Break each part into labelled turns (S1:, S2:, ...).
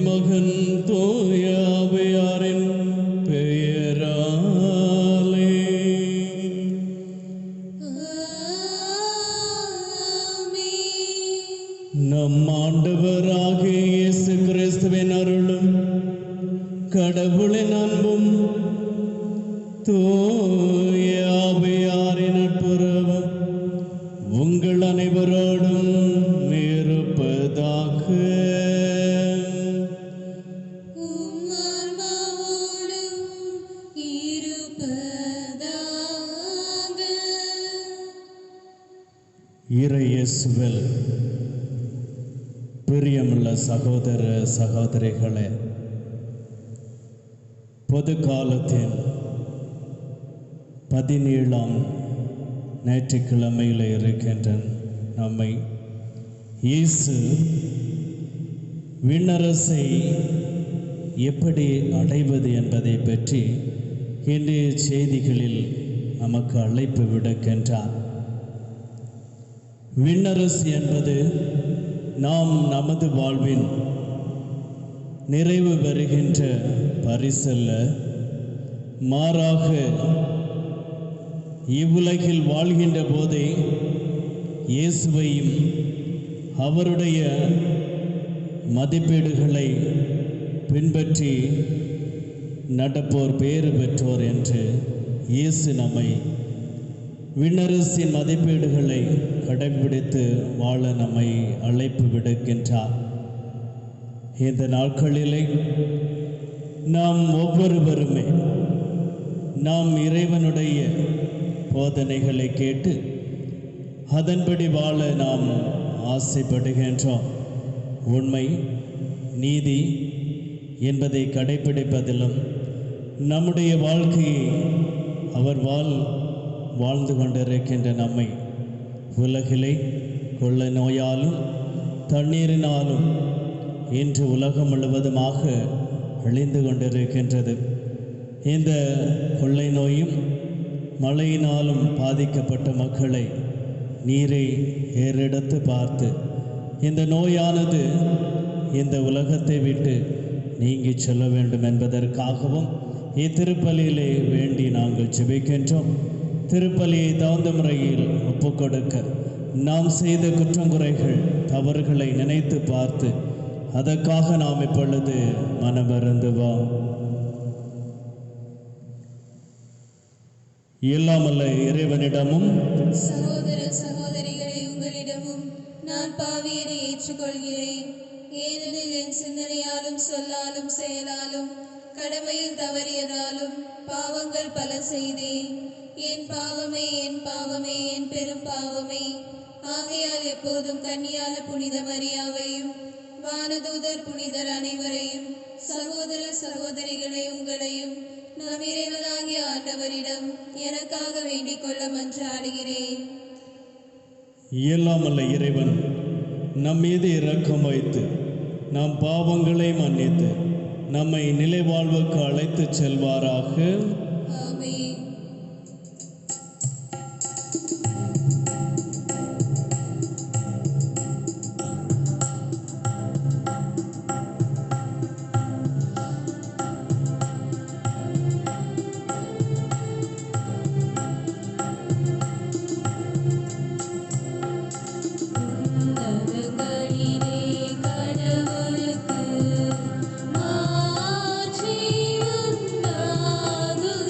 S1: மகன் தூய ஆவியாரின் பெயராலே. நம் ஆண்டவராகிய இயேசு கிறிஸ்துவின் அருளும் கடவுளின் அன்பும் தூய ஆவியாரின் நட்புறவும் உங்கள் அனைவரோடும் இருப்பதாக. இறையேசுவில் பிரியமுள்ள சகோதர சகோதரிகளே, பொது காலத்தின் 17ஆம் ஞாயிற்றுக்கிழமையில் இருக்கின்ற நம்மை இயேசு விண்ணரசை எப்படி அடைவது என்பதை பற்றி இன்றைய செய்திகளில் நமக்கு அழைப்பு விடுக்கின்றார். விண்ணரசு என்பது நாம் நமது வாழ்வின் நிறைவு வருகின்ற பரிசல்ல, மாறாக இவ்வுலகில் வாழ்கின்ற போதே இயேசுவையும் அவருடைய மதிப்பீடுகளை பின்பற்றி நடப்போர் பேறு பெற்றோர் என்று இயேசு நம்மை விண்ணரசின் மதிப்பீடுகளை கடைபிடித்து வாழ நம்மை அழைப்பு விடுக்கின்றார். இந்த நாட்களிலே நாம் ஒவ்வொருவருமே நாம் இறைவனுடைய போதனைகளை கேட்டு அதன்படி வாழ நாம் ஆசைப்படுகின்றோம். உண்மை, நீதி என்பதை கடைபிடிப்பதிலும் நம்முடைய வாழ்க்கையை அவர் வாழ்ந்து கொண்டிருக்கின்ற நம்மை உலகிலே கொள்ளை நோயாலும் தண்ணீரினாலும் இன்று உலகம் முழுவதுமாக அழிந்து கொண்டிருக்கின்றது. இந்த கொள்ளை நோயும் மழையினாலும் பாதிக்கப்பட்ட மக்களை நீரை ஏறெடுத்து பார்த்து இந்த நோயானது இந்த உலகத்தை விட்டு நீங்கி செல்ல வேண்டும் என்பதற்காகவும் இத்திருப்பலியிலே வேண்டி நாங்கள் ஜெபிக்கின்றோம். திருப்பலியை தகுந்த முறையில் ஒப்புக்கொடுக்க நாம் செய்த குற்றங்குறைகள் தவறுகளை நினைத்து பார்த்து அதற்காக நாம் இப்பொழுது மனமருந்துவோம். எல்லாமல்ல இறைவனிடமும்
S2: சகோதர சகோதரிகளை உங்களிடமும் நான் பாவியனை ஏற்றுக்கொள்கிறேன். ஏனெனில் என் சிந்தனையாலும் சொல்லாலும் செயலாலும் கடமையில் தவறியதாலும் பாவங்கள் பல செய்தேன். என் பாவமே, என் பாவமே, என் பெரும் பாவமே. ஆகையால் எப்போதும் கன்னியான புனித மரியாவையும் வானதூதர் புனிதர் அனைவரையும் சகோதர சகோதரிகளை உங்களையும் நம் இறைவனாகிய ஆண்டவரிடம் எனக்காக வேண்டிக் கொள்ள மன்றாடுகிறேன்.
S1: எல்லாமல்ல இறைவன் நம் மீது இரக்கம் வைத்து நம் பாவங்களை மன்னித்து நம்மை நிலை வாழ்வுக்கு அழைத்து செல்வாராக.
S2: ஆமென். கடவுளுக்கு மாற்றி உண்டாகுக.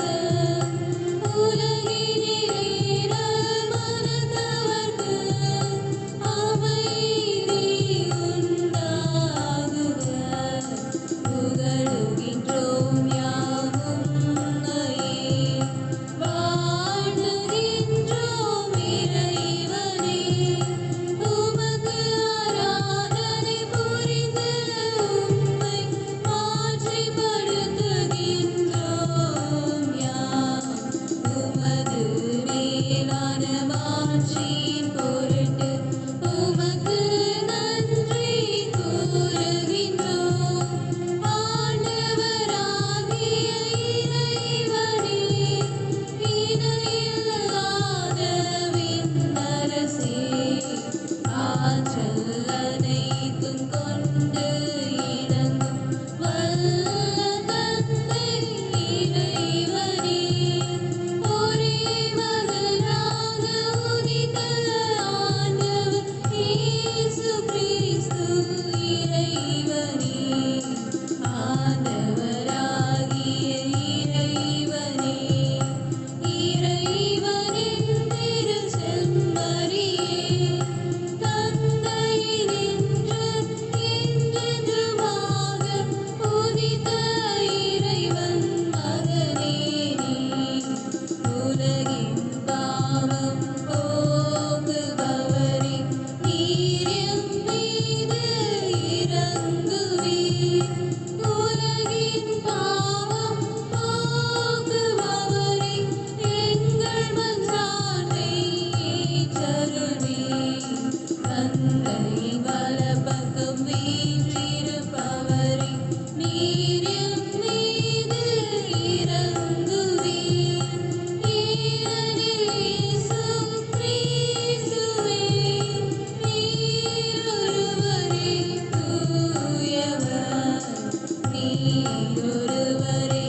S2: நீரொருவரே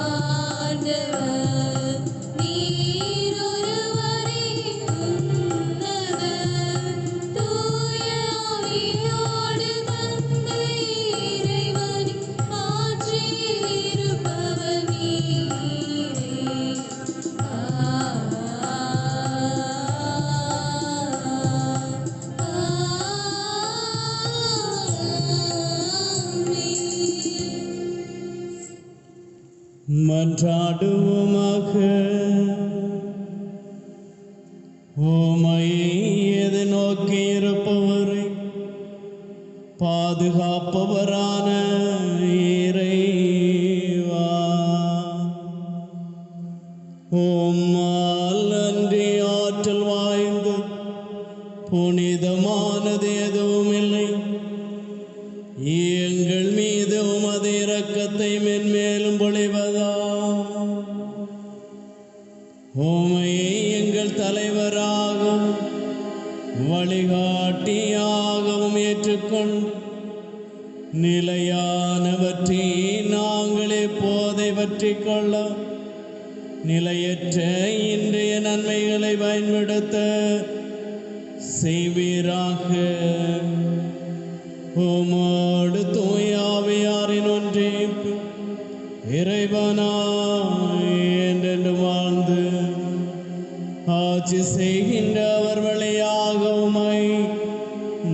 S2: ஆண்டவர், நீரொருவரே உன்னதர், தூய ஆவியோடு தந்தை இறைவனின் ஆட்சியில் இருப்பவர் நீரே.
S1: மன்றாடுவோமாக. உம்மையை எதிர்நோக்கி இருப்பவரை பாதுகாப்பவரான இறைவா, உம்மால் அன்றி ஆற்றல் வாய்ந்து புனிதமானது எதுவும் இல்லை. எங்கள் மீது உமது இரக்கத்தை மென்மேலும் பொழிவதா, உம்மையை எங்கள் தலைவராகவும் வழிகாட்டியாகவும் ஏற்றுக்கொண்டு நிலையானவற்றை நாங்கள் எப்போதை பற்றி கொள்ள நிலையற்ற இன்றைய நன்மைகளை பயன்படுத்த செய்வீராக. உமோடு தூய ஆவியாரின் ஒன்றிப்பு இறைவனாய் என்றென்று வாழ்ந்து ஆட்சி செய்கின்ற அவர் வழியாக உம்மை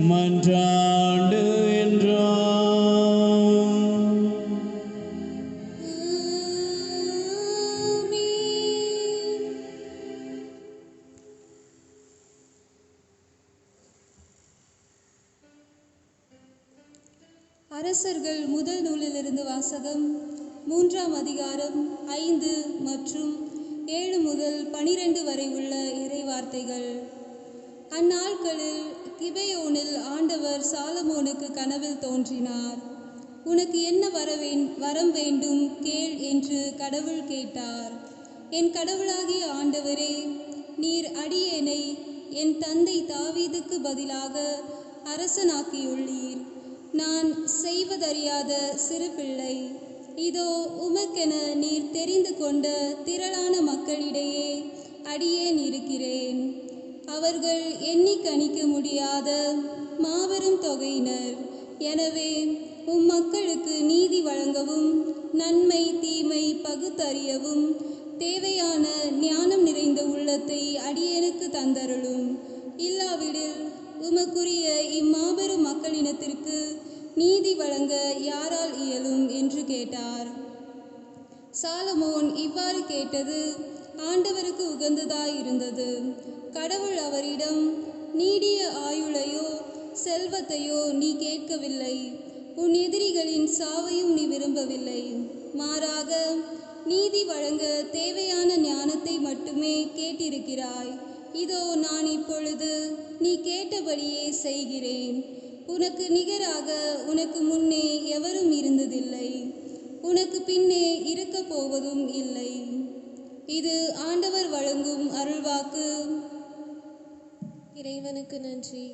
S1: மன்றாண்டு என்றாம்.
S2: அரசர்கள் முதல் நூலிலிருந்து வாசகம். 3ஆம் அதிகாரம் 5 மற்றும் 7 முதல் 12 வரை உள்ள இறை வார்த்தைகள். அந்நாட்களில் கிபெயோனில் ஆண்டவர் சாலமோனுக்கு கனவில் தோன்றினார். உனக்கு என்ன வரம் வேண்டும் கேள் என்று கடவுள் கேட்டார். என் கடவுளாகிய ஆண்டவரே, நீர் அடியேனை என் தந்தை தாவீதுக்கு பதிலாக அரசனாக்கியுள்ளீர். நான் செய்வதறியாத சிறு பிள்ளை. இதோ உமக்கென நீர் தெரிந்து கொண்ட திரளான மக்களிடையே அடியேன் இருக்கிறேன். அவர்கள் எண்ணி கணிக்க முடியாத மாபெரும் தொகையினர். எனவே மக்களுக்கு நீதி வழங்கவும் நன்மை தீமை பகுத்தறியவும் தேவையான ஞானம் நிறைந்த உள்ளத்தை அடியேனுக்கு தந்தருளும். இல்லாவிடில் உமக்குரிய இம்மாபெரும் மக்களினத்திற்கு நீதி வழங்க யாரால் இயலும் என்று கேட்டார். சாலமோன் இவ்வாறு கேட்டது ஆண்டவருக்கு உகந்ததாயிருந்தது. கடவுள் அவரிடம், நீடிய ஆயுளையோ செல்வத்தையோ நீ கேட்கவில்லை, உன் எதிரிகளின் சாவையும் நீ விரும்பவில்லை. மாறாக நீதி வழங்க தேவையான ஞானத்தை மட்டுமே கேட்டிருக்கிறாய். இதோ நான் இப்பொழுது நீ கேட்டபடியே செய்கிறேன். உனக்கு நிகராக உனக்கு முன்னே எவரும் இருந்ததில்லை, உனக்கு பின்னே இருக்கப் போவதும் இல்லை. இது ஆண்டவர் வழங்கும் அருள்வாக்கு. இறைவனுக்கு நன்றி.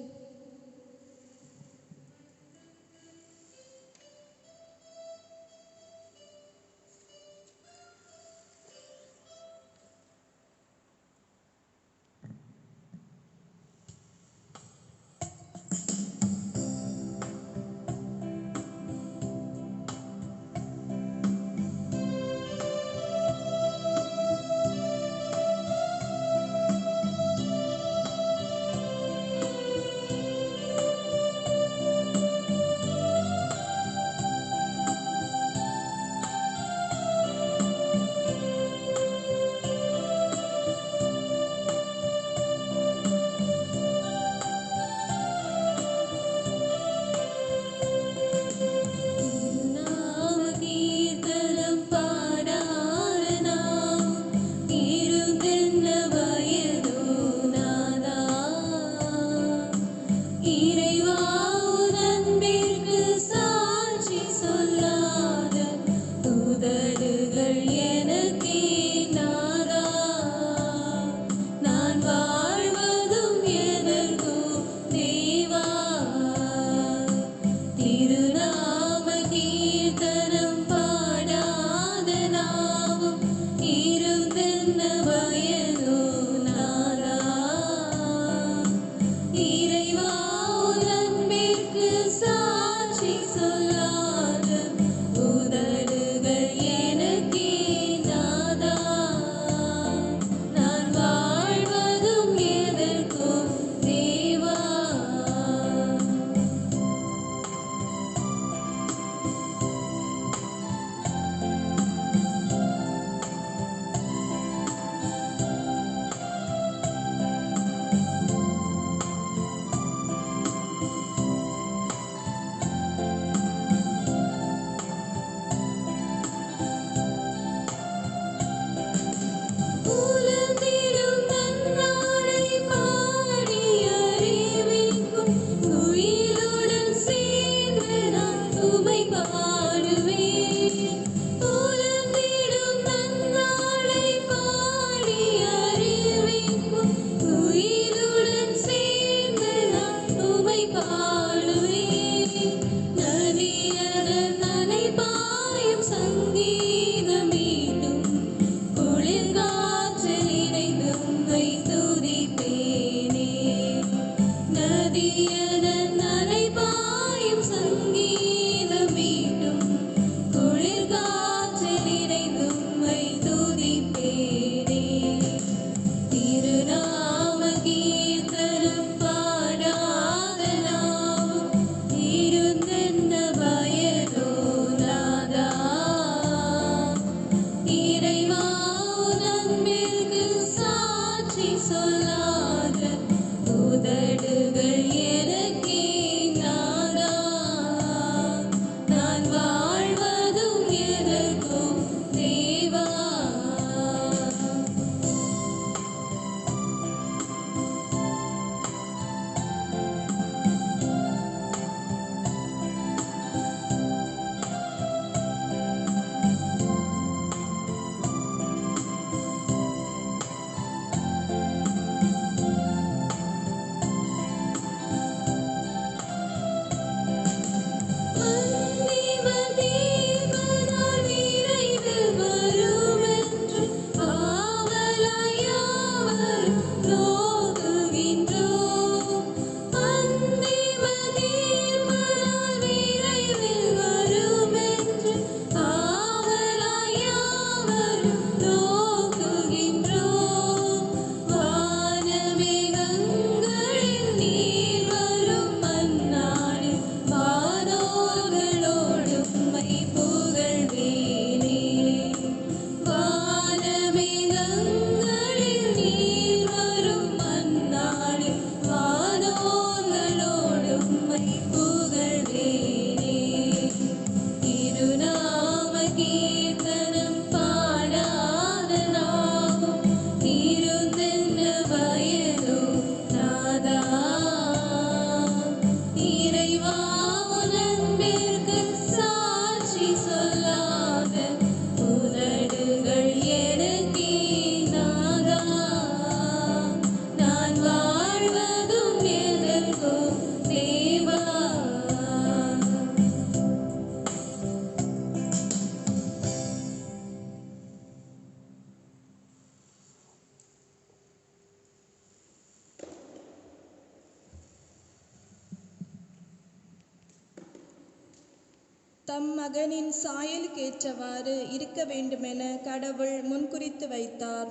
S3: தம் மகனின் சாயலுக்கேற்றவாறு இருக்க வேண்டுமென கடவுள் முன்குறித்து வைத்தார்.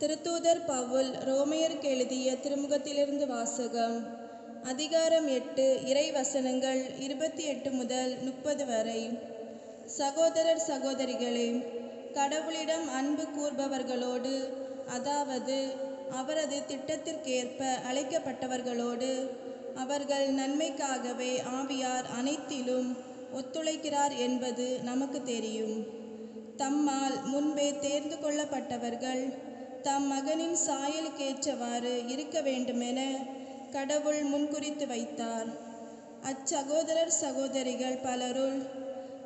S3: திருத்தூதர் பவுல் ரோமையருக்கு எழுதிய திருமுகத்திலிருந்து வாசகம். அதிகாரம் 8 இறை வசனங்கள் 28 முதல் 30 வரை. சகோதரர் சகோதரிகளே, கடவுளிடம் அன்பு கூர்பவர்களோடு, அதாவது அவரது திட்டத்திற்கேற்ப அழைக்கப்பட்டவர்களோடு, அவர்கள் நன்மைக்காகவே ஆவியார் அனைத்திலும் ஒத்துழைக்கிறார் என்பது நமக்கு தெரியும். தம்மால் முன்பே தேர்ந்து கொள்ளப்பட்டவர்கள் தம் மகனின் சாயலுக்கேற்றவாறு இருக்க வேண்டுமென கடவுள் முன்குறித்து வைத்தார். அச்சகோதரர் சகோதரிகள் பலருள்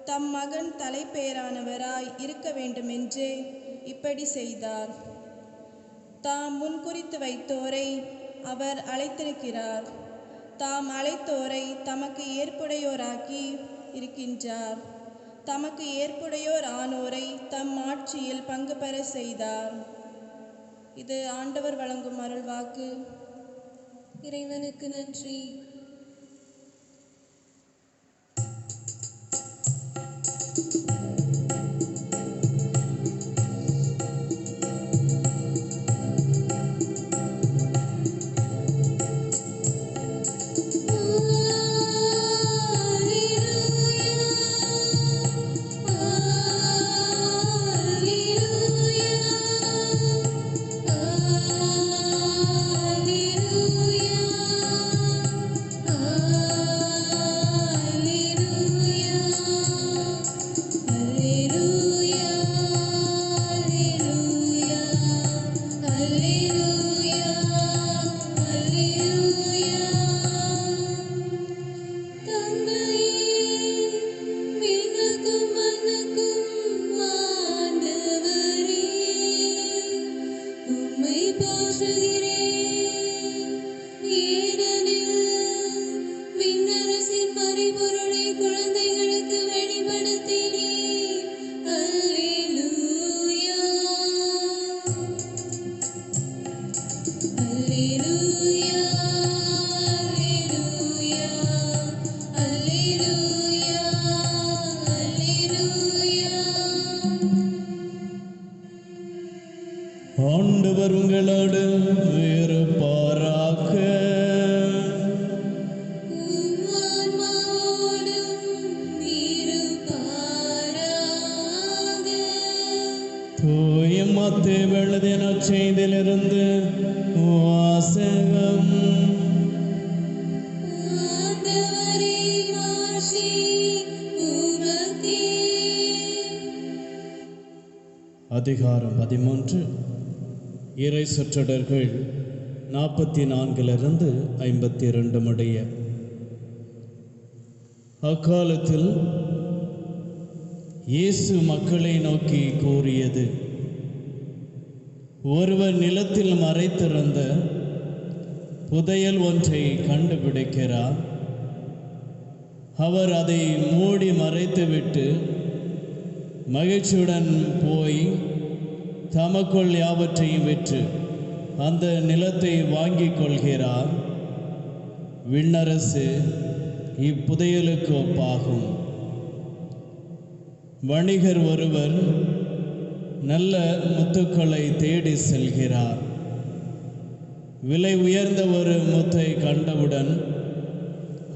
S3: தம் மகன் தலைப்பேரானவராய் இருக்க வேண்டுமென்றே இப்படி செய்தார். தாம் முன்குறித்து வைத்தோரை அவர் அழைத்திருக்கிறார். தாம் அழைத்தோரை தமக்கு ஏற்புடையோராக்கி இருக்கின்றார். தமக்கு ஏற்புடையோர் ஆனோரை தம் ஆட்சியில் பங்கு பெற செய்தார். இது ஆண்டவர் வழங்கும் அருள்வாக்கு.
S2: இறைவனுக்கு நன்றி.
S1: ஆண்டவர் உங்களோடு இருப்பாராக. தூய மத்தேயு எழுதிய நற்செய்தியிலிருந்து வாசகம். அதிகாரம் 13. இறை சொற்றொடர்கள் 44 52 முடிய. அக்காலத்தில் இயேசு மக்களை நோக்கி கூறியது: ஒருவர் நிலத்தில் மறைத்திருந்த புதையல் ஒன்றை கண்டுபிடிக்கிறார். அவர் அதை மூடி மறைத்துவிட்டு மகிழ்ச்சியுடன் போய் தமக்குள் யாவற்றையும் விற்று அந்த நிலத்தை வாங்கிக் கொள்கிறார். விண்ணரசு இப்புதையலுக்கு ஒப்பாகும். வணிகர் ஒருவர் நல்ல முத்துக்களை தேடி செல்கிறார். விலை உயர்ந்த ஒரு முத்தை கண்டவுடன்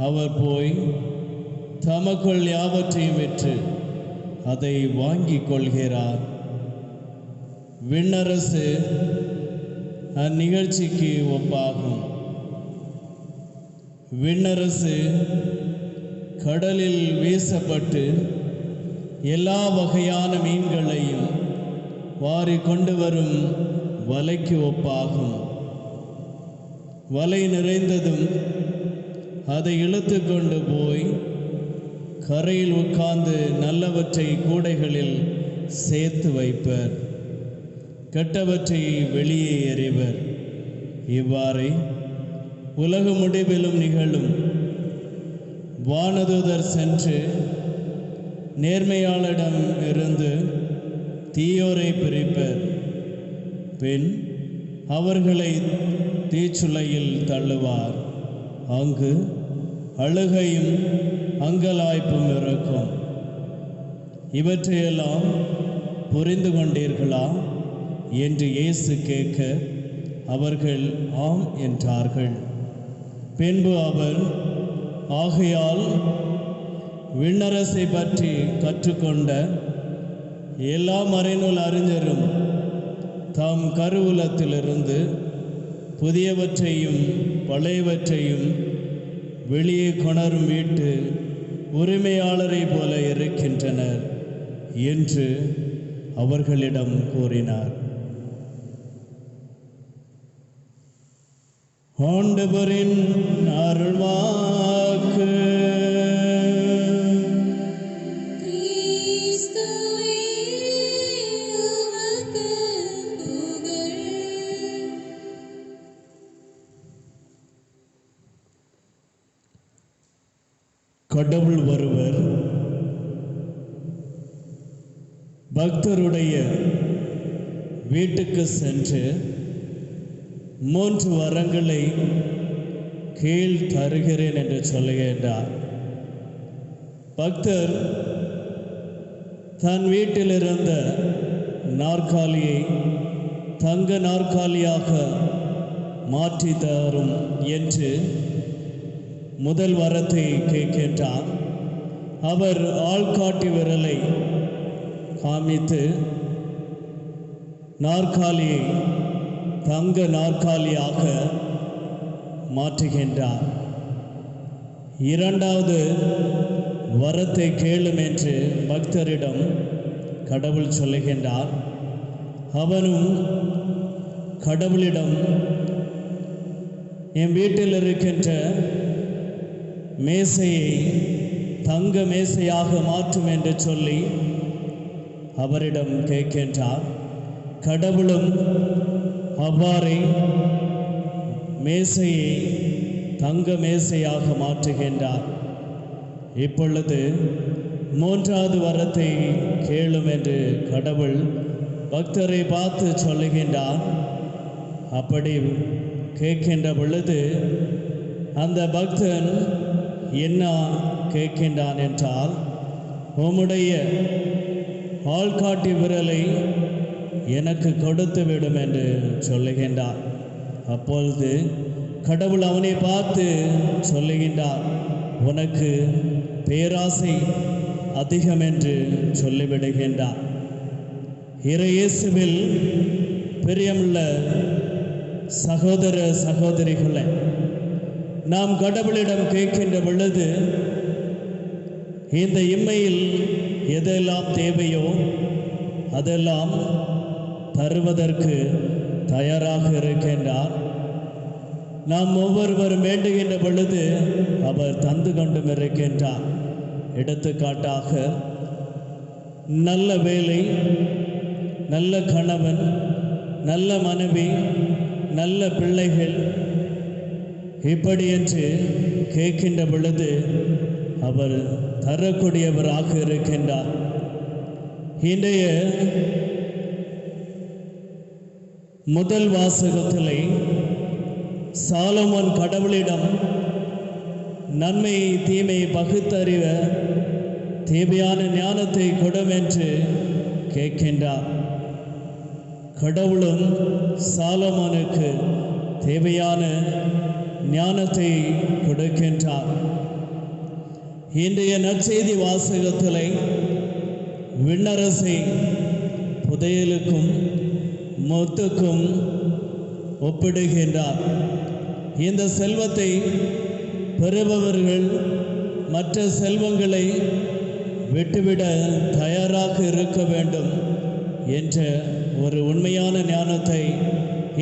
S1: அவர் போய் தமக்குள் யாவற்றையும் விற்று அதை வாங்கிக் கொள்கிறார். விண்ணரசு அந்நிகழ்ச்சிக்கு ஒப்பாகும். விண்ணரசு கடலில் வீசப்பட்டு எல்லா வகையான மீன்களையும் வாரி கொண்டு வரும் வலைக்கு ஒப்பாகும். வலை நிறைந்ததும் அதை இழுத்து கொண்டு போய் கரையில் உட்கார்ந்து நல்லவற்றை கூடைகளில் சேர்த்து வைப்பர், கெட்டவற்றை வெளியே எறிவர். இவ்வாறே உலக முடிவிலும் நிகழும். வானதூதர் சென்று நேர்மையாளரிடம் இருந்து தீயோரை பிரிப்பர். பின் அவர்களை தீச்சுளையில் தள்ளுவார். அங்கு அழுகையும் அங்கலாய்ப்பும் இருக்கும். இவற்றையெல்லாம் புரிந்து கொண்டீர்களா என்று இயேசு கேட்க அவர்கள் ஆம் என்றார்கள். பின்பு அவர், ஆகையால் விண்ணரசை பற்றி கற்றுக்கொண்ட எல்லா மறைநூல் அறிஞரும் தாம் கருவூலத்திலிருந்து புதியவற்றையும் பழையவற்றையும் வெளியே கொணரும் வீட்டு உரிமையாளரை போல இருக்கின்றனர் என்று அவர்களிடம் கூறினார். ஆண்டவரின் அருள்வாக்கு.
S2: கிறிஸ்துவே உமக்கு புகழ்.
S1: கடவுள் ஒருவர் பக்தருடைய வீட்டுக்கு சென்று 3 வரங்களை கீழ் தருகிறேன் என்று சொல்லுகின்றார். பக்தர் தன் வீட்டில் இருந்த நாற்காலியை தங்க நாற்காலியாக மாற்றி தரும் என்று முதல் வரத்தை கேட்கின்றார். அவர் ஆள்காட்டி விரலை காமித்து நாற்காலியை தங்க நாற்காலியாக மாற்றுகின்றார். இரண்டாவது வரத்தை கேளும் என்று பக்தரிடம் கடவுள் சொல்லுகின்றார். அவனும் கடவுளிடம், என் வீட்டில் இருக்கின்ற மேசையை தங்க மேசையாக மாற்றும் என்று சொல்லி அவரிடம் கேட்கின்றார். கடவுளும் அவ்வாறே மேசையை தங்க மேசையாக மாற்றுகின்றார். இப்பொழுது 3வது வரத்தை கேளும் என்று கடவுள் பக்தரை பார்த்து சொல்லுகின்றார். அப்படி கேட்கின்ற பொழுது அந்த பக்தன் என்ன கேட்கின்றான் என்றால், உம்முடைய ஆள்காட்டி விரலை எனக்கு கொடுத்து விடும் என்று சொல்லுகின்றார். அப்பொழுது கடவுள் அவனை பார்த்து சொல்லுகின்றார், உனக்கு பேராசை அதிகம் என்று சொல்லிவிடுகின்றார். இயேசுவில் பிரியமுள்ள சகோதர சகோதரிகளை, நாம் கடவுளிடம் கேட்கின்ற பொழுது இந்த இம்மையில் எதெல்லாம் தேவையோ அதெல்லாம் தருவதற்கு தயாராக இருக்கின்றார். நாம் ஒவ்வொருவரும் வேண்டுகின்ற பொழுது அவர் தந்து கொண்டும் இருக்கின்றார். எடுத்துக்காட்டாக நல்ல வேலை, நல்ல கணவன், நல்ல மனைவி, நல்ல பிள்ளைகள், இப்படி என்று கேட்கின்ற பொழுது அவர் தரக்கூடியவராக இருக்கின்றார். இன்றைய முதல் வாசகத்திலே சாலமோன் கடவுளிடம் நன்மை தீமை பகுத்தறிவ தேவையான ஞானத்தை கொடும் என்று கேட்கின்றார். கடவுளும் சாலமோனுக்கு தேவையான ஞானத்தை கொடுக்கின்றார். இன்றைய நற்செய்தி வாசகத்திலே விண்ணரசை புதையலுக்கும் முத்துக்கும் ஒப்பிடுகின்றார். இந்த செல்வத்தை பெறுபவர்கள் மற்ற செல்வங்களை விட்டுவிட தயாராக இருக்க வேண்டும் என்ற ஒரு உண்மையான ஞானத்தை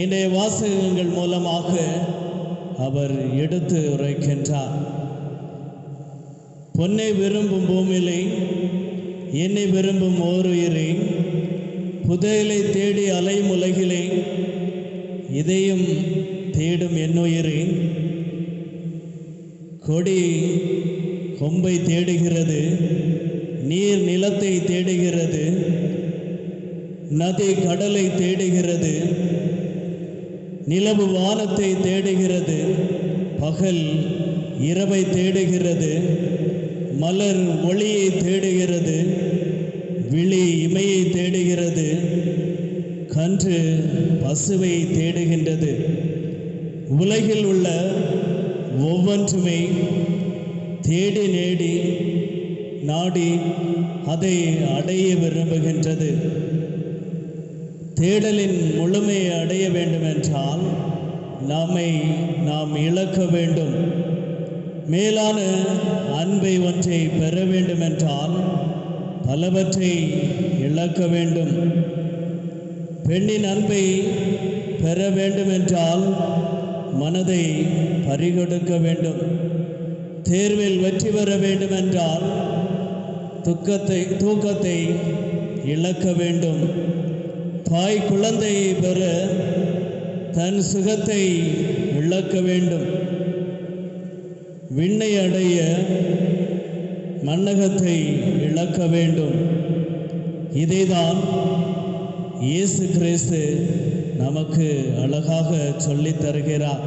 S1: இன்றைய வாசகங்கள் மூலமாக அவர் எடுத்து உரைக்கின்றார். பொன்னை விரும்பும் பூமியிலே என்னை விரும்பும் ஓருயிரே, புதையலை தேடி அலையும் உலகிலே இதையும் தேடும் என்னுயிரே, கொடி கொம்பை தேடுகிறது, நீர் நிலத்தை தேடுகிறது, நதி கடலை தேடுகிறது, நிலவு வானத்தை தேடுகிறது, பகல் இரவை தேடுகிறது, மலர் ஒளியை தேடுகிறது, விழி இமையை தேடுகிறது, கன்று பசுவை தேடுகின்றது. உலகில் உள்ள ஒவ்வொன்றுமே தேடி நாடி அதை அடைய விரும்புகின்றது. தேடலின் முழுமையை அடைய வேண்டுமென்றால் நாம் இழக்க வேண்டும். மேலான அன்பை ஒன்றை பெற வேண்டுமென்றால் பலவற்றை இழக்க வேண்டும். பெண்ணின் அன்பை பெற வேண்டுமென்றால் மனதை பறிகொடுக்க வேண்டும். தேர்வில் வெற்றி பெற வேண்டுமென்றால் தூக்கத்தை இழக்க வேண்டும். தாய் குழந்தையை பெற தன் சுகத்தை இழக்க வேண்டும். விண்ணை அடைய மண்ணகத்தை இழக்க வேண்டும். இதைதான் இயேசு கிறிஸ்து நமக்கு அழகாக சொல்லித் தருகிறார்.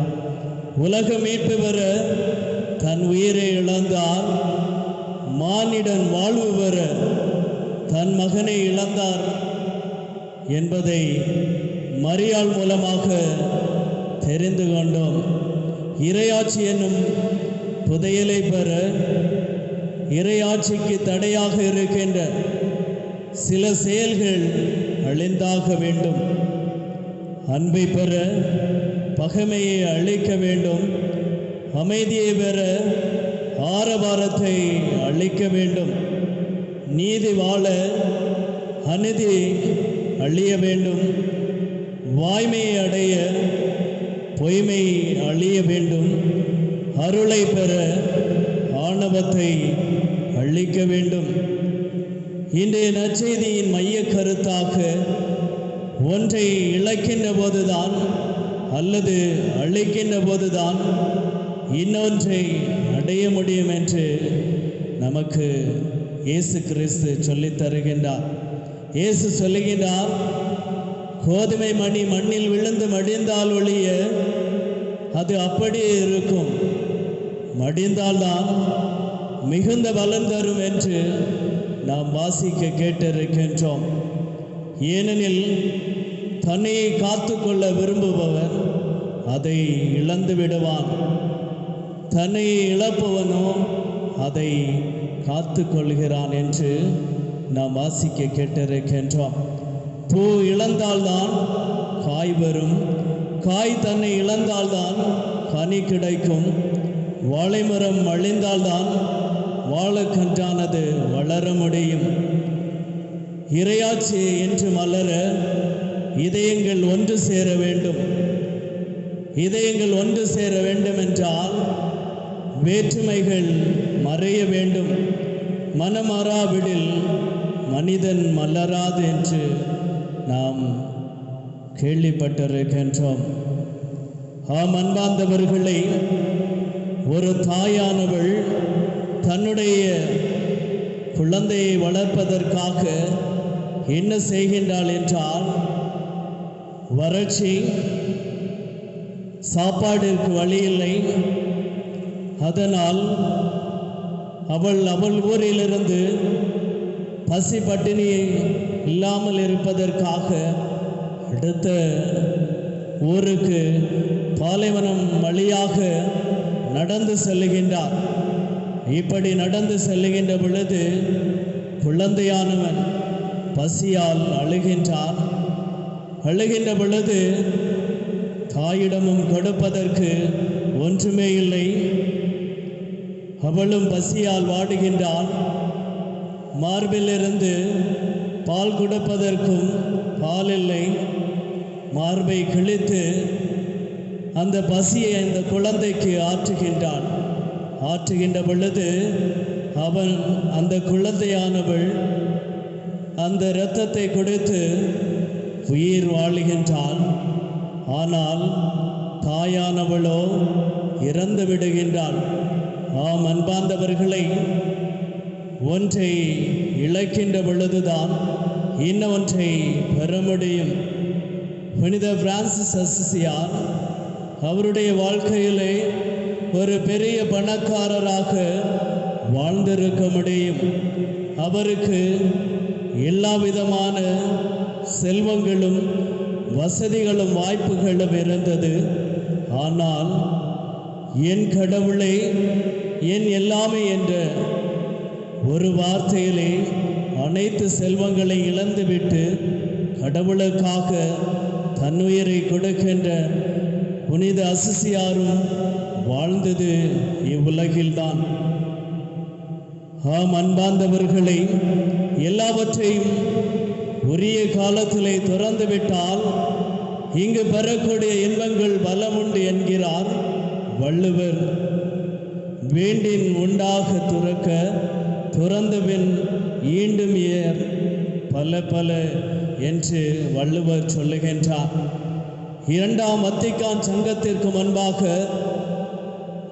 S1: உலக மீட்பு பெற தன் உயிரை இழந்தார். மானிடன் வாழ்வு பெற தன் மகனை இழந்தார் என்பதை மரியாள் மூலமாக தெரிந்து கொண்டோம். இறையாட்சி என்னும் புதையலை பெற இறையாட்சிக்கு தடையாக இருக்கின்ற சில செயல்கள் அழிந்தாக வேண்டும். அன்பை பெற பகைமையை அழிக்க வேண்டும். அமைதியை பெற ஆரவாரத்தை அழிக்க வேண்டும். நீதி வாழ அநீதி அழிய வேண்டும். வாய்மையை அடைய பொய்மை அழிய வேண்டும். அருளை பெற ஆணவத்தை அழிக்க வேண்டும். இன்றைய நற்செய்தியின் மைய கருத்தாக ஒன்றை இழக்கின்ற போதுதான் அல்லது அழிக்கின்ற போதுதான் இன்னொன்றை அடைய முடியும் என்று நமக்கு இயேசு கிறிஸ்து சொல்லித் தருகின்றார். இயேசு சொல்லுகின்றார், கோதுமை மணி மண்ணில் விழுந்து மடிந்தால் ஒழிய அது அப்படியே இருக்கும், மடிந்தால்தான் மிகுந்த பலன் தரும் என்று நாம் வாசிக்க கேட்டிருக்கின்றோம். ஏனெனில் தன்னையை காத்து கொள்ள விரும்புபவர் அதை இழந்து விடுவான். தன்னையை இழப்பவனோ அதை காத்து கொள்கிறான் என்று நாம் வாசிக்க கேட்டிருக்கின்றோம். பூ இழந்தால்தான் காய் வரும், காய் தன்னை இழந்தால்தான் கனி கிடைக்கும். வாழைமரம் அழிந்தால்தான் வாழைக்கன்றானது வளர முடியும். இறையாட்சி என்று மலர இதயங்கள் ஒன்று சேர வேண்டும். இதயங்கள் ஒன்று சேர வேண்டும் என்றால் வேற்றுமைகள் மறைய வேண்டும். மனமாறாவிடில் மனிதன் மலராது என்று நாம் கேள்விப்பட்டிருக்கின்றோம். ஆம் அன்பார்ந்தவர்களை, ஒரு தாயானவள் தன்னுடைய குழந்தையை வளர்ப்பதற்காக என்ன செய்கின்றாள் என்றால், வறட்சி, சாப்பாடிற்கு வழி இல்லை. அதனால் அவள் ஊரிலிருந்து பசி பட்டினியை இல்லாமல் இருப்பதற்காக அடுத்த ஊருக்கு பாலைவனம் வழியாக நடந்து செல்லுகின்றார். இப்படி நடந்து செல்லுகின்ற பொழுது குழந்தையானவன் பசியால் அழுகின்றான். அழுகின்ற பொழுது தாயிடமும் கொடுப்பதற்கு ஒன்றுமே இல்லை. அவளும் பசியால் வாடுகின்றாள். மார்பிலிருந்து பால் கொடுப்பதற்கும் பால் இல்லை. மார்பை கிழித்து அந்த பசியை அந்த குழந்தைக்கு ஆற்றுகின்றாள். ஆற்றுகின்ற பொழுது அந்த குழந்தையானவள் அந்த இரத்தத்தை கொடுத்து உயிர் வாழுகின்றாள். ஆனால் தாயானவளோ இறந்து விடுகின்றாள். ஆம் அன்பார்ந்தவர்களை, ஒன்றை இழக்கின்ற பொழுதுதான் இன்னொன்றை பெற முடியும். புனித பிரான்சிஸ் அசிசியார் அவருடைய வாழ்க்கையிலே ஒரு பெரிய பணக்காரராக வாழ்ந்திருக்க முடியும். அவருக்கு எல்லா விதமான செல்வங்களும் வசதிகளும் வாய்ப்புகளும் இருந்தது. ஆனால் என் கடவுளே, என் எல்லாமே என்ற ஒரு வார்த்தையிலே அனைத்து செல்வங்களை இழந்துவிட்டு கடவுளுக்காக தன்னுயிரை கொடுக்கின்ற புனித அசிசியாரும் வாழ்ந்தது இவ்வுலகில்தான். ஆம் அன்பார்ந்தவர்களை, எல்லாவற்றையும் உரிய காலத்திலே துறந்துவிட்டால் இங்கு பெறக்கூடிய இன்பங்கள் பலமுண்டு என்கிறார் வள்ளுவர். வேண்டின் உண்டாக துறக்க துறந்தபின் ஈண்டும் ஏர் பல பல என்று வள்ளுவர் சொல்லுகின்றார். இரண்டாம் வத்திக்கான் சங்கத்திற்கு முன்பாக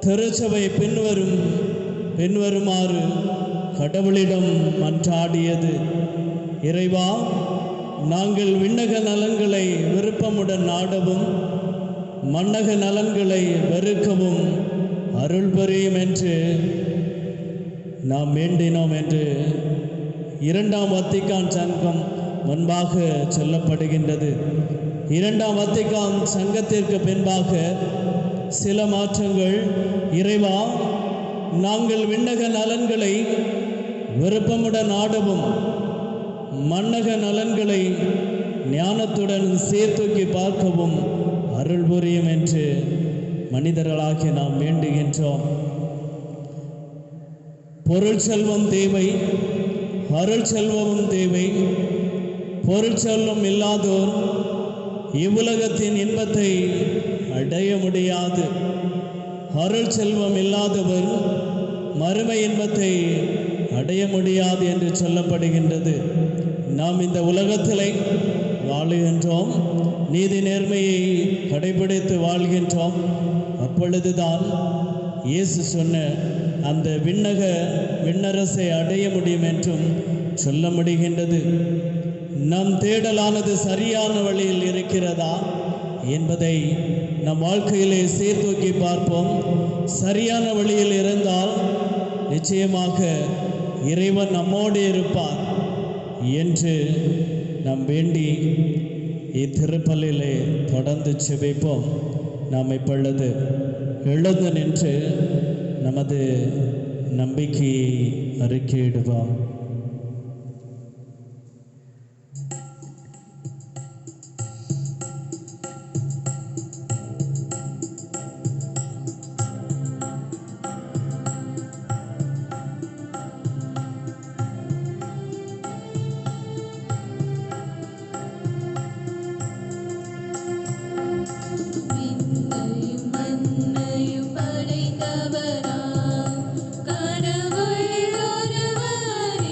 S1: திருச்சபை பின்வருமாறு கடவுளிடம் மன்றாடியது. இறைவா, நாங்கள் விண்ணக நலன்களை விருப்பமுடன் நாடவும் மன்னக நலன்களை வெறுக்கவும் அருள் புரியும் என்று நாம் வேண்டினோம் என்று இரண்டாம் வத்திக்கான் சங்கம் முன்பாக சொல்லப்படுகின்றது. இரண்டாம் வத்திக்கான் சங்கத்திற்கு பின்பாக சில மாற்றங்கள். இறைவா, நாங்கள் விண்ணக நலன்களை விருப்பமுடன் நாடவும் மன்னக நலன்களை ஞானத்துடன் சீர்தூக்கி பார்க்கவும் அருள் புரியும் என்று மனிதர்களாகி நாம் வேண்டுகின்றோம். பொருள் செல்வம் தேவை, அருள் செல்வமும் தேவை. பொருள் செல்வம் இல்லாதோர் இவ்வுலகத்தின் இன்பத்தை அடைய முடியாது. அருள் செல்வம் இல்லாதவர் மறுமை இன்பத்தை அடைய முடியாது என்று சொல்லப்படுகின்றது. நாம் இந்த உலகத்திலே வாழுகின்றோம், நீதி நேர்மையை கடைபிடித்து வாழ்கின்றோம். அப்பொழுதுதான் இயேசு சொன்ன அந்த விண்ணரசை அடைய முடியும் என்றும் சொல்ல முடிகின்றது. நம் தேடலானது சரியான வழியில் இருக்கிறதா என்பதை நம் வாழ்க்கையிலே சீர்தூக்கி பார்ப்போம். சரியான வழியில் இருந்தால் நிச்சயமாக இறைவன் நம்மோடு இருப்பார் என்று நாம் வேண்டி இத்திருப்பலிலே தொடர்ந்து செபிப்போம். நாம் இப்பொழுது எழுந்து நின்று நமது நம்பிக்கையை அறிக்கையிடுவோம்.
S2: கடவுள் ஒருவரே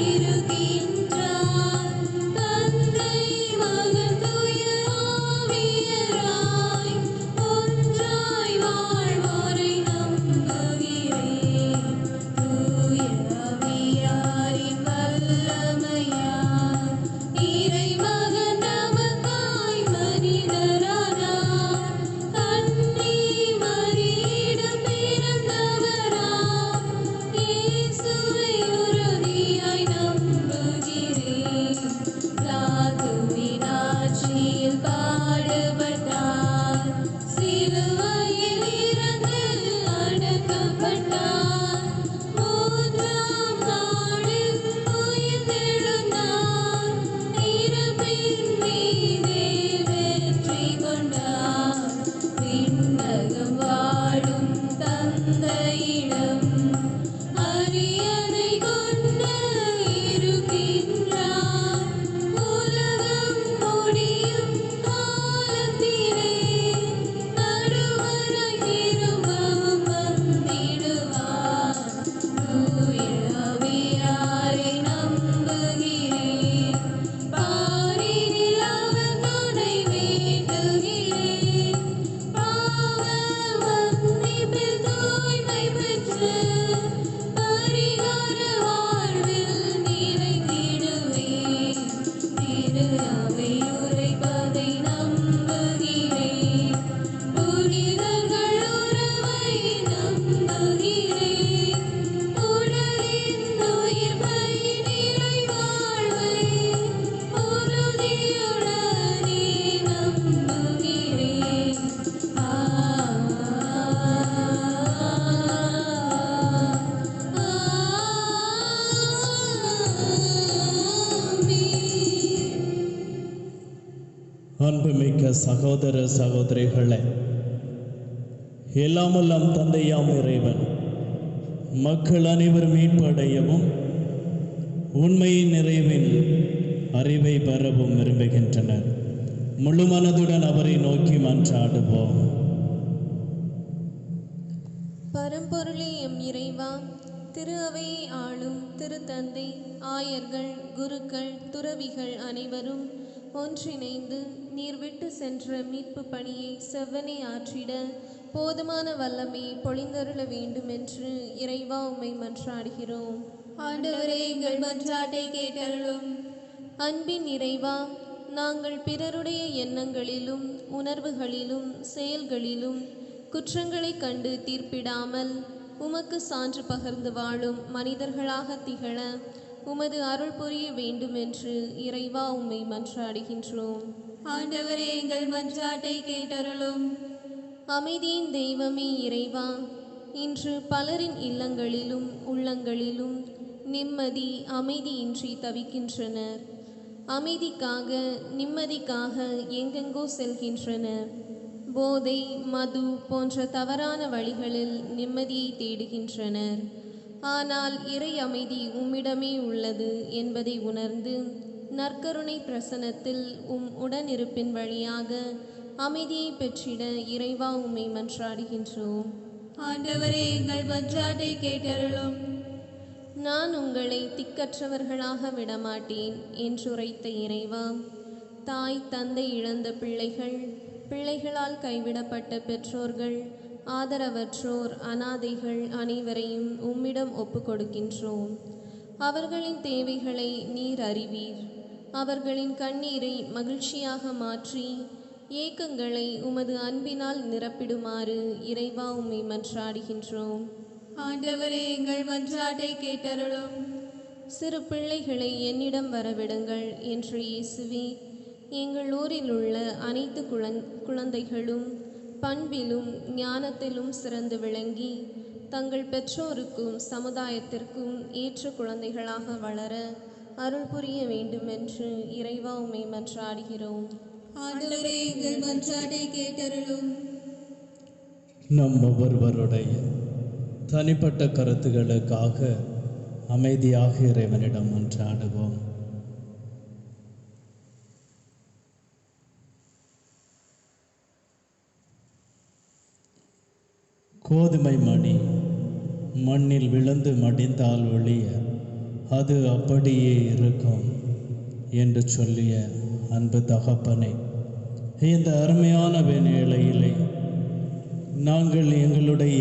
S1: அன்புமிக்க சகோதர சகோதரிகளே, எல்லாமெல்லாம் தந்தையாம் இறைவன் மக்கள் அனைவரும் மீட்படையவும் உண்மையின் நிறைவின் அறிவை பெறவும் விரும்புகின்றனர். முழு மனதுடன் அவரை நோக்கி மன்றாடுவோம்.
S4: பரம்பொருளே எம் இறைவா, திரு அவையை ஆளும் திருத்தந்தை, ஆயர்கள், குருக்கள், துறவிகள் அனைவரும் ஒன்றிணைந்து நீர் விட்டு சென்ற மீட்பு பணியை செவ்வனே ஆற்றிட போதுமான வல்லமையை பொழிந்தருள வேண்டும் என்று இறைவா உம்மை மன்றாடுகிறோம்.
S2: ஆண்டவரே, எங்கள் மன்றாட்டை கேட்டருளும்.
S4: அன்பின் இறைவா, நாங்கள் பிறருடைய எண்ணங்களிலும் உணர்வுகளிலும் செயல்களிலும் குற்றங்களை கண்டு தீர்ப்பிடாமல் உமக்கு சான்று பகர்ந்து வாழும் மனிதர்களாக திகழ உமது அருள் புரிய வேண்டும் என்று இறைவா உம்மை மன்றாடுகின்றோம்.
S2: ஆண்டவரே, எங்கள் மன்றாட்டை கேட்டருளும்.
S4: அமைதியின் தெய்வமே இறைவா, இன்று பலரின் இல்லங்களிலும் உள்ளங்களிலும் நிம்மதி அமைதியின்றி தவிக்கின்றனர். அமைதிக்காக நிம்மதிக்காக எங்கெங்கோ செல்கின்றனர். போதை, மது போன்ற தவறான வழிகளில் நிம்மதியை தேடுகின்றனர். ஆனால் இறை அமைதி உம்மிடமே உள்ளது என்பதை உணர்ந்து நற்கருணை பிரசனத்தில் உடனிருப்பின் வழியாக அமைதியை பெற்றிட இறைவா உம்மை மன்றாடுகின்றோம்.
S2: ஆண்டவரே, எங்கள் மன்றாட்டை கேட்டருளும்.
S4: நான் உங்களை திக்கற்றவர்களாக விடமாட்டேன் என்றுரைத்த இறைவா, தாய் தந்தை இழந்த பிள்ளைகள், பிள்ளைகளால் கைவிடப்பட்ட பெற்றோர்கள், ஆதரவற்றோர், அனாதைகள் அனைவரையும் உம்மிடம் ஒப்புக்கொடுக்கின்றோம். அவர்களின் தேவைகளை நீர் அறிவீர். அவர்களின் கண்ணீரை மகிழ்ச்சியாக மாற்றி ஏக்கங்களை உமது அன்பினால் நிரப்பிடுமாறு இறைவா உம்மை மன்றாடுகின்றோம்.
S2: ஆண்டவரே, எங்கள் மன்றாட்டை கேட்டருளும்.
S4: சிறு பிள்ளைகளை என்னிடம் வரவிடுங்கள் என்று இயேசுவே, எங்கள் ஊரில் உள்ள அனைத்து குழந்தைகளும் பண்பிலும் ஞானத்திலும் சிறந்து விளங்கி தங்கள் பெற்றோருக்கும் சமுதாயத்திற்கும் ஏற்ற குழந்தைகளாக வளர அருள் புரிய வேண்டுமென்று இறைவா உம்மை மன்றாடுகிறோம்.
S2: ஆண்டவரே, எங்கள் மன்றாட்டை கேட்டருளும்.
S1: நம் ஒவ்வொருவருடைய தனிப்பட்ட கருத்துக்களுக்காக அமைதியாக இறைவனிடம் மன்றாடுவோம். கோதுமை மணி மண்ணில் விழுந்து மடிந்தால் ஒழிய அது அப்படியே இருக்கும் என்று சொல்லிய அன்பு தகப்பனே, இந்த அருமையான வேளையிலே நாங்கள் எங்களுடைய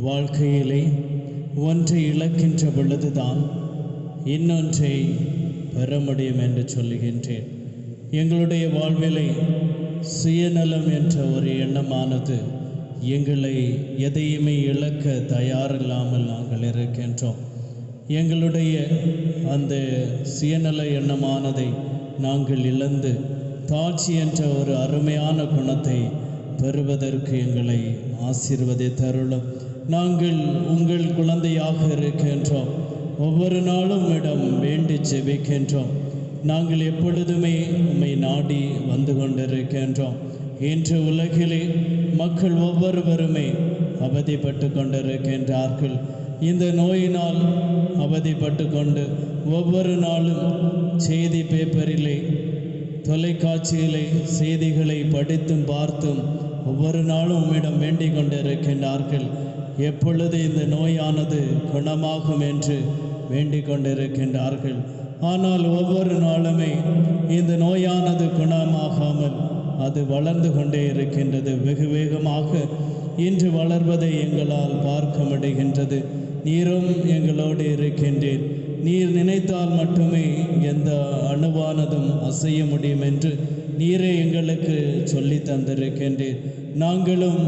S1: வாழ்க்கையிலே ஒன்றை இழக்கின்ற பொழுதுதான் இன்னொன்றை பெற முடியும் என்று சொல்லுகின்றேன். எங்களுடைய வாழ்விலே சுயநலம் என்ற ஒரு எண்ணமானது எங்களை எதையுமே இழக்க தயாரில்லாமல் நாங்கள் இருக்கின்றோம். எங்களுடைய அந்த சுயநல எண்ணமானதை நாங்கள் இழந்து தாட்சி என்ற ஒரு அருமையான குணத்தை பெறுவதற்கு எங்களை ஆசீர்வதித்தருளும். நாங்கள் உங்கள் குழந்தையாக இருக்கின்றோம். ஒவ்வொரு நாளும் இடம் வேண்டி ஜெபிக்கின்றோம். நாங்கள் எப்பொழுதுமே உம்மை நாடி வந்து கொண்டிருக்கின்றோம். இன்று உலகிலே மக்கள் ஒவ்வொருவருமே அவதிப்பட்டு கொண்டிருக்கின்றார்கள். இந்த நோயினால் அவதிப்பட்டு கொண்டு ஒவ்வொரு நாளும் செய்தி பேப்பரிலே, தொலைக்காட்சியிலே செய்திகளை படித்தும் பார்த்தும் ஒவ்வொரு நாளும் உம்மிடம் வேண்டிக் கொண்டிருக்கின்றார்கள். எப்பொழுது இந்த நோயானது குணமாகும் என்று வேண்டிக் கொண்டிருக்கின்றார்கள். ஆனால் ஒவ்வொரு நாளுமே இந்த நோயானது குணமாகாமல் அது வளர்ந்து கொண்டே இருக்கின்றது. வெகு வேகமாக இன்று வளர்வதை எங்களால் பார்க்க முடிகின்றது. நீரும் எங்களோடு இருக்கின்றேன். நீர் நினைத்தால் மட்டுமே எந்த அணுவானதும் அசைய முடியும் என்று நீரே எங்களுக்கு சொல்லி தந்திருக்கின்றீர். நாங்களும்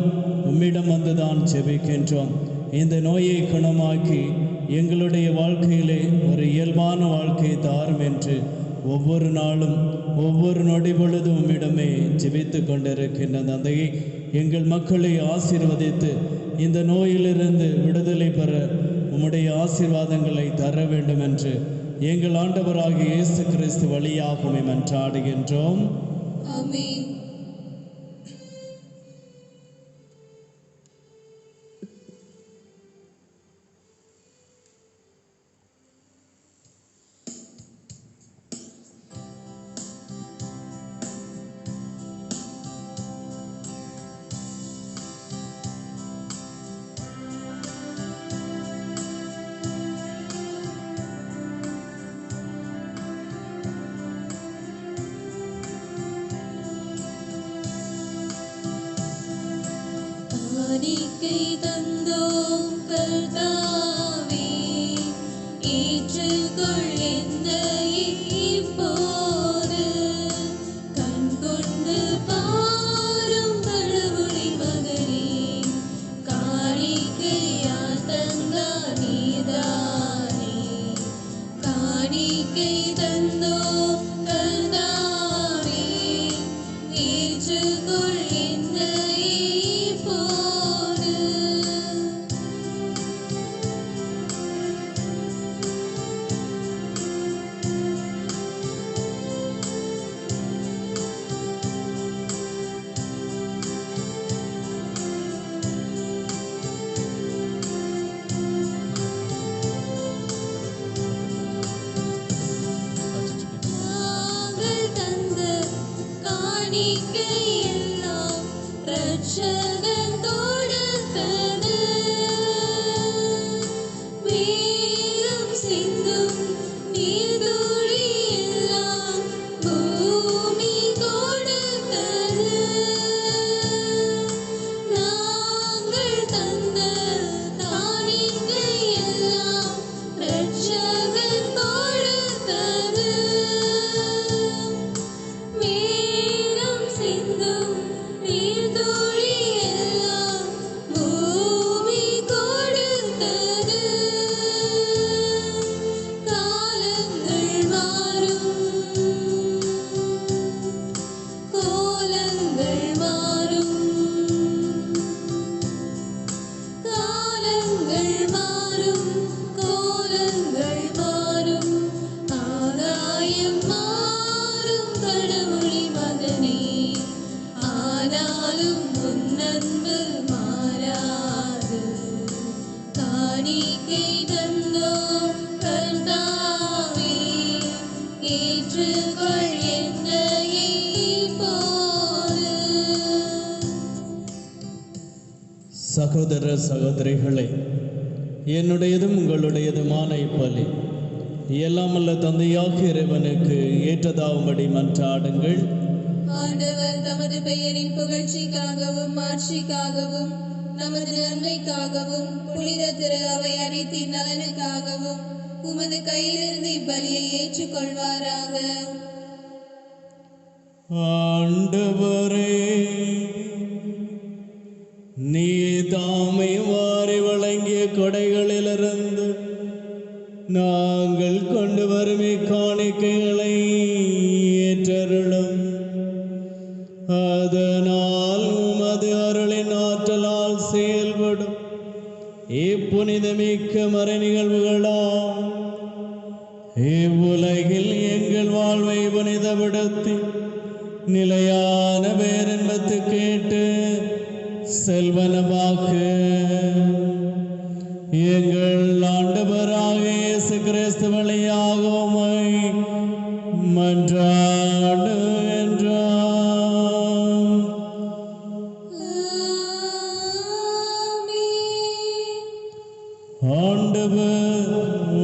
S1: உம்மிடம் வந்துதான் ஜெபிக்கின்றோம். இந்த நோயை குணமாக்கி எங்களுடைய வாழ்க்கையிலே ஒரு இயல்பான வாழ்க்கை தாரும் என்று ஒவ்வொரு நாளும் ஒவ்வொரு நொடி பொழுதும் உம்மிடமே ஜெபித்து கொண்டிருக்கின்ற தந்தையை, எங்கள் மக்களை ஆசீர்வதித்து இந்த நோயிலிருந்து விடுதலை பெற உம்முடைய ஆசீர்வாதங்களை தர வேண்டும் என்று எங்கள் ஆண்டவராகிய இயேசு கிறிஸ்து வழியாக மன்றாடுகின்றோம்.
S2: ஆமென். காணிக்கை தந்தோம் கர்த்தாவே, ஏற்றுக்கொள் என்னையே இப்போது. கண் கொண்டு பாரும் கடவுளின் மகனே, காணிக்கையா தந்தார் நீதானே. காணிக்கை தந்தோம் கர்த்தாவே, ஏற்றுக்கொள் என்னையே இப்போது. நாங்கள் தந்த காணிக்கை எல்லாம் இரட்சகன் கொடுத்தது. மேலும் சிந்தும் நீர்த்துளி எல்லாம் பூமி கொடுத்தது. நாங்கள் தந்த காணிக்கை எல்லாம் இரட்சகன் கொடுத்தது. மேலும் சிந்தும் நீர்த்துளி எல்லாம் பூமி கொடுத்தது. காலங்கள் மாறும், கோலங்கள் மாறும். காலங்கள் மாறும், கோலங்கள் மாறும். ஆகாயம் மாறும் கடவுளின் மகனே, ஆனாலும் உன் அன்பு மாறாது. காணிக்கை தந்தோம் கர்த்தாவே, ஏற்றுக்கொள் என்னையே இப்போது.
S1: சகோதர சகோதரிகளே, என்னுடையதும் உங்களுடையதுமான இப்பலி எல்லாமல்ல தந்தையாக இறைவனுக்கு ஏற்றதாகும்படி மன்றாடுங்கள்.
S2: ஆண்டவர் தமது பெயரின் புகழ்ச்சிக்காகவும் மாட்சிக்காகவும் நமது நன்மைக்காகவும் புனித திரு அவை அனைத்தின் நலனுக்காகவும் உமது கையிலிருந்து இப்பலியை ஏற்றுக்கொள்வாராக.
S1: ஆண்டவரே, நீ தாமை வாரி வழங்கிய கொடைகளிலிருந்து நாங்கள் கொண்டு வரும் இக்காணிக்கைகளை ஏற்றருளும். அதனால் உமது அருளின் ஆற்றலால் செயல்படும் இப்புனிதமிக்க மறை நிகழ்வுகளால் இவ்வுலகில் எங்கள் வாழ்வை புனிதப்படுத்தி நிலையான பேரின்பத்து கேட்டு செல்வனமாக்கு. எங்கள் ஆண்டவராக இயேசு கிறிஸ்து வழியாக உம்மை மன்றாடுகின்றோம். ஆண்டவர்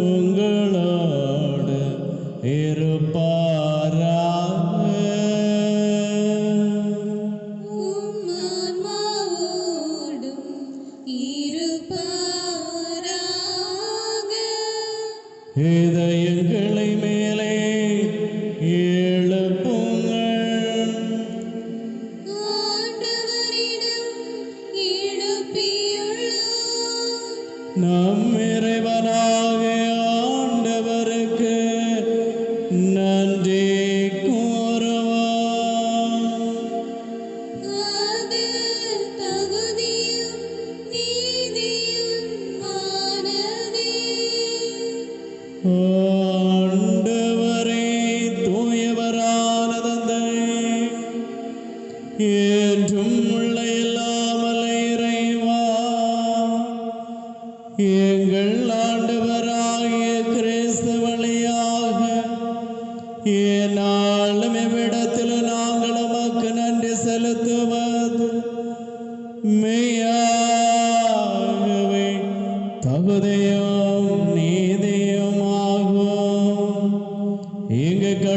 S1: உங்களோடு இருப்பாராக.
S2: உம் ஆன்மாவோடும் இருப்பாராக.
S1: இதயங்களை மேலே எழுப்புங்கள்.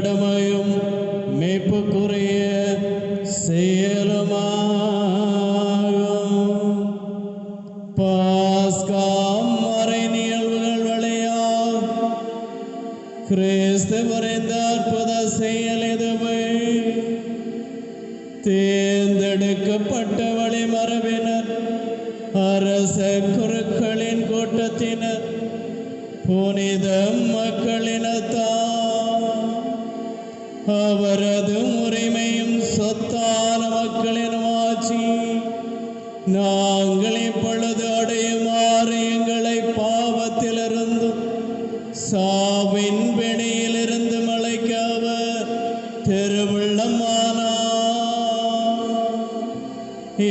S1: கடமையும் மேய்ப்புக்குரிய செயலுமாகும். பாஸ்கா மறை நிகழ்வுகள் வழியாக கிறிஸ்து புரிந்த அற்புத செயல் இதுவே. தேர்ந்தெடுக்கப்பட்ட வழிமரபினர், அரச குருக்களின் கூட்டத்தினர், புனித மக்களினத்தார், அவரது உரிமையும் சொத்தான மக்களின் ஆட்சி நாங்கள் இப்பொழுது அடையுமாறு எங்களை பாவத்திலிருந்தும் சாவின் பிணியிலிருந்து மலைக்க அவர் திருவுள்ளமானார்.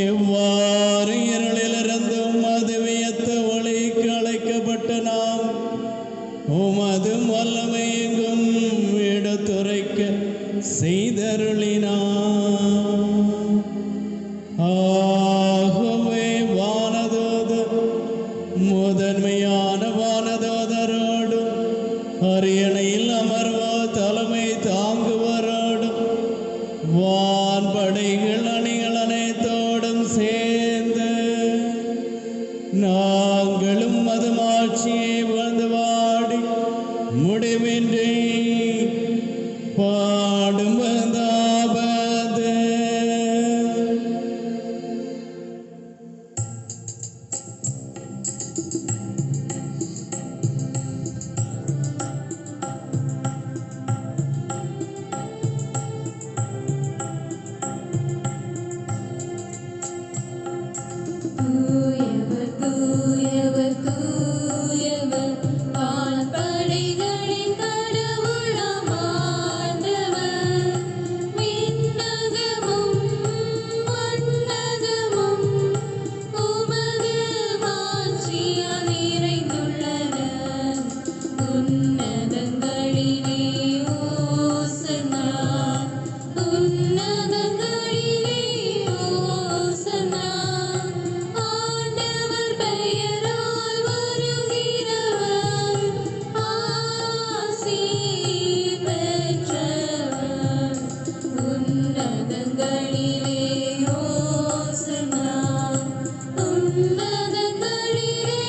S1: இவ்வாறு இருளிலிருந்தும் மதுவியத்த ஒளிக்கு அழைக்கப்பட்ட நாம் உமது வல்லமை எங்கும் எடுத்துரைக்க செய்தருளினார். ஆகவே வானதூதர் முதன்மையான வானதூதரோடும் அரியணையில் அமர்வோ தலைமை தாங்குவரோடும் வான்படைகள் அணிகள் அனைத்தோடும் சேர்ந்து நாங்களும் மதுமாட்சியை வந்து வாடி முடிவின்றி பாடும் வந்தாவது.
S2: தூயவர் தூயவர் தூயவர் வான்படைகளின் கடவுளாம் ஆண்டவர். விண்ணகமும் மண்ணகமும் உமது மாட்சியால் நிறைந்துள்ளன. உன்னதங்களிலே ஓசன்னா, உன்னதங்களிலே ஓசன்னா. ஆண்டவர் பெயரால் வருகிறவர் ஆசீர் பெற்றவர். உன்னதங்களிலே ஓசன்னா, உன்னதங்களிலே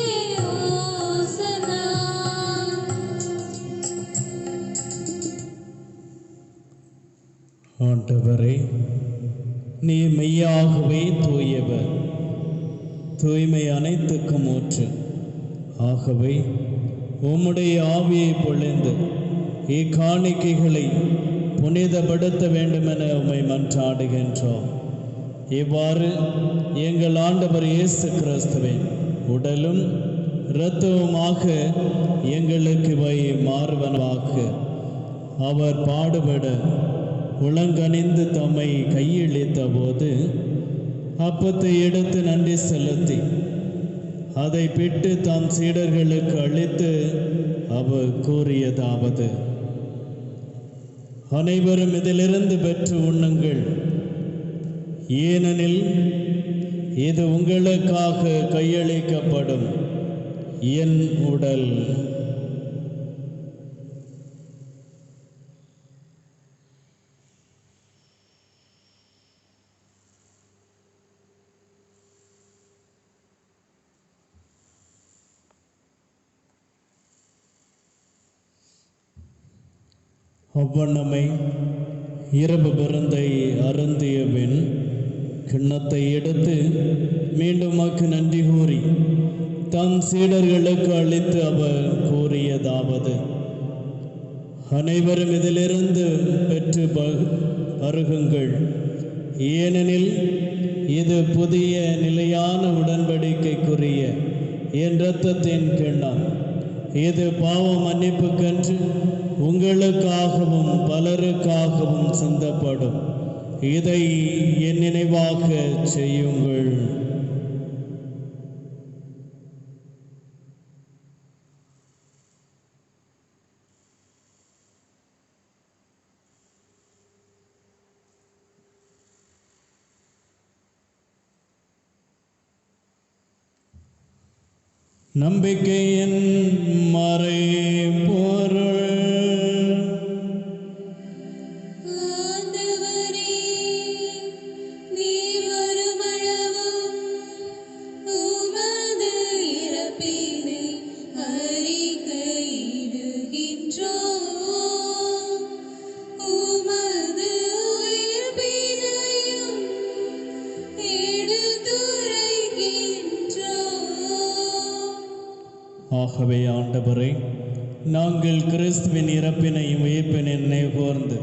S2: ஓசன்னா.
S1: ஆண்டவரே, நீ மெய்யாகவே தூயவர், தூய்மை அனைத்துக்கும் ஊற்று. ஆகவே உம்முடைய ஆவியை பொழிந்து இக்காணிக்கைகளை புனிதப்படுத்த வேண்டுமென உம்மை மன்றாடுகின்றோம். இவ்வாறு எங்கள் ஆண்டவர் இயேசு கிறிஸ்துவின் உடலும் இரத்தவுமாக எங்களுக்கு இவை மாறுவனவாக. அவர் பாடுபட உளங்கனிந்து தம்மை கையளித்த போது அப்பத்தை எடுத்து நன்றி செலுத்தி அதை பிட்டு தாம் சீடர்களுக்கு அளித்து அவர் கூறியதாவது: அனைவரும் இதிலிருந்து பெற்று உண்ணுங்கள், ஏனெனில் இது உங்களுக்காக கையளிக்கப்படும் என் உடல். அவ்வண்ணமே இரவு விருந்தை அருந்திய பின் கிண்ணத்தை எடுத்து மீண்டும் நன்றி கூறி தம் சீடர்களுக்கு அளித்து அவர் கூறியதாவது: அனைவரும் இதிலிருந்து பெற்று பருகுங்கள், ஏனெனில் இது புதிய நிலையான உடன்படிக்கைக்குரிய என் இரத்தத்தின் கிண்ணம். இது பாவ மன்னிப்புக்கென்று உங்களுக்காகவும் பலருக்காகவும் சிந்தப்படும். இதை என் நினைவாக செய்யுங்கள். நம்பிக்கையின் மறைபொருள். ஆகவே ஆண்டவரே, நாங்கள் கிறிஸ்துவின் இறப்பினையும் உயிர்ப்பினை நினைவு கூர்ந்து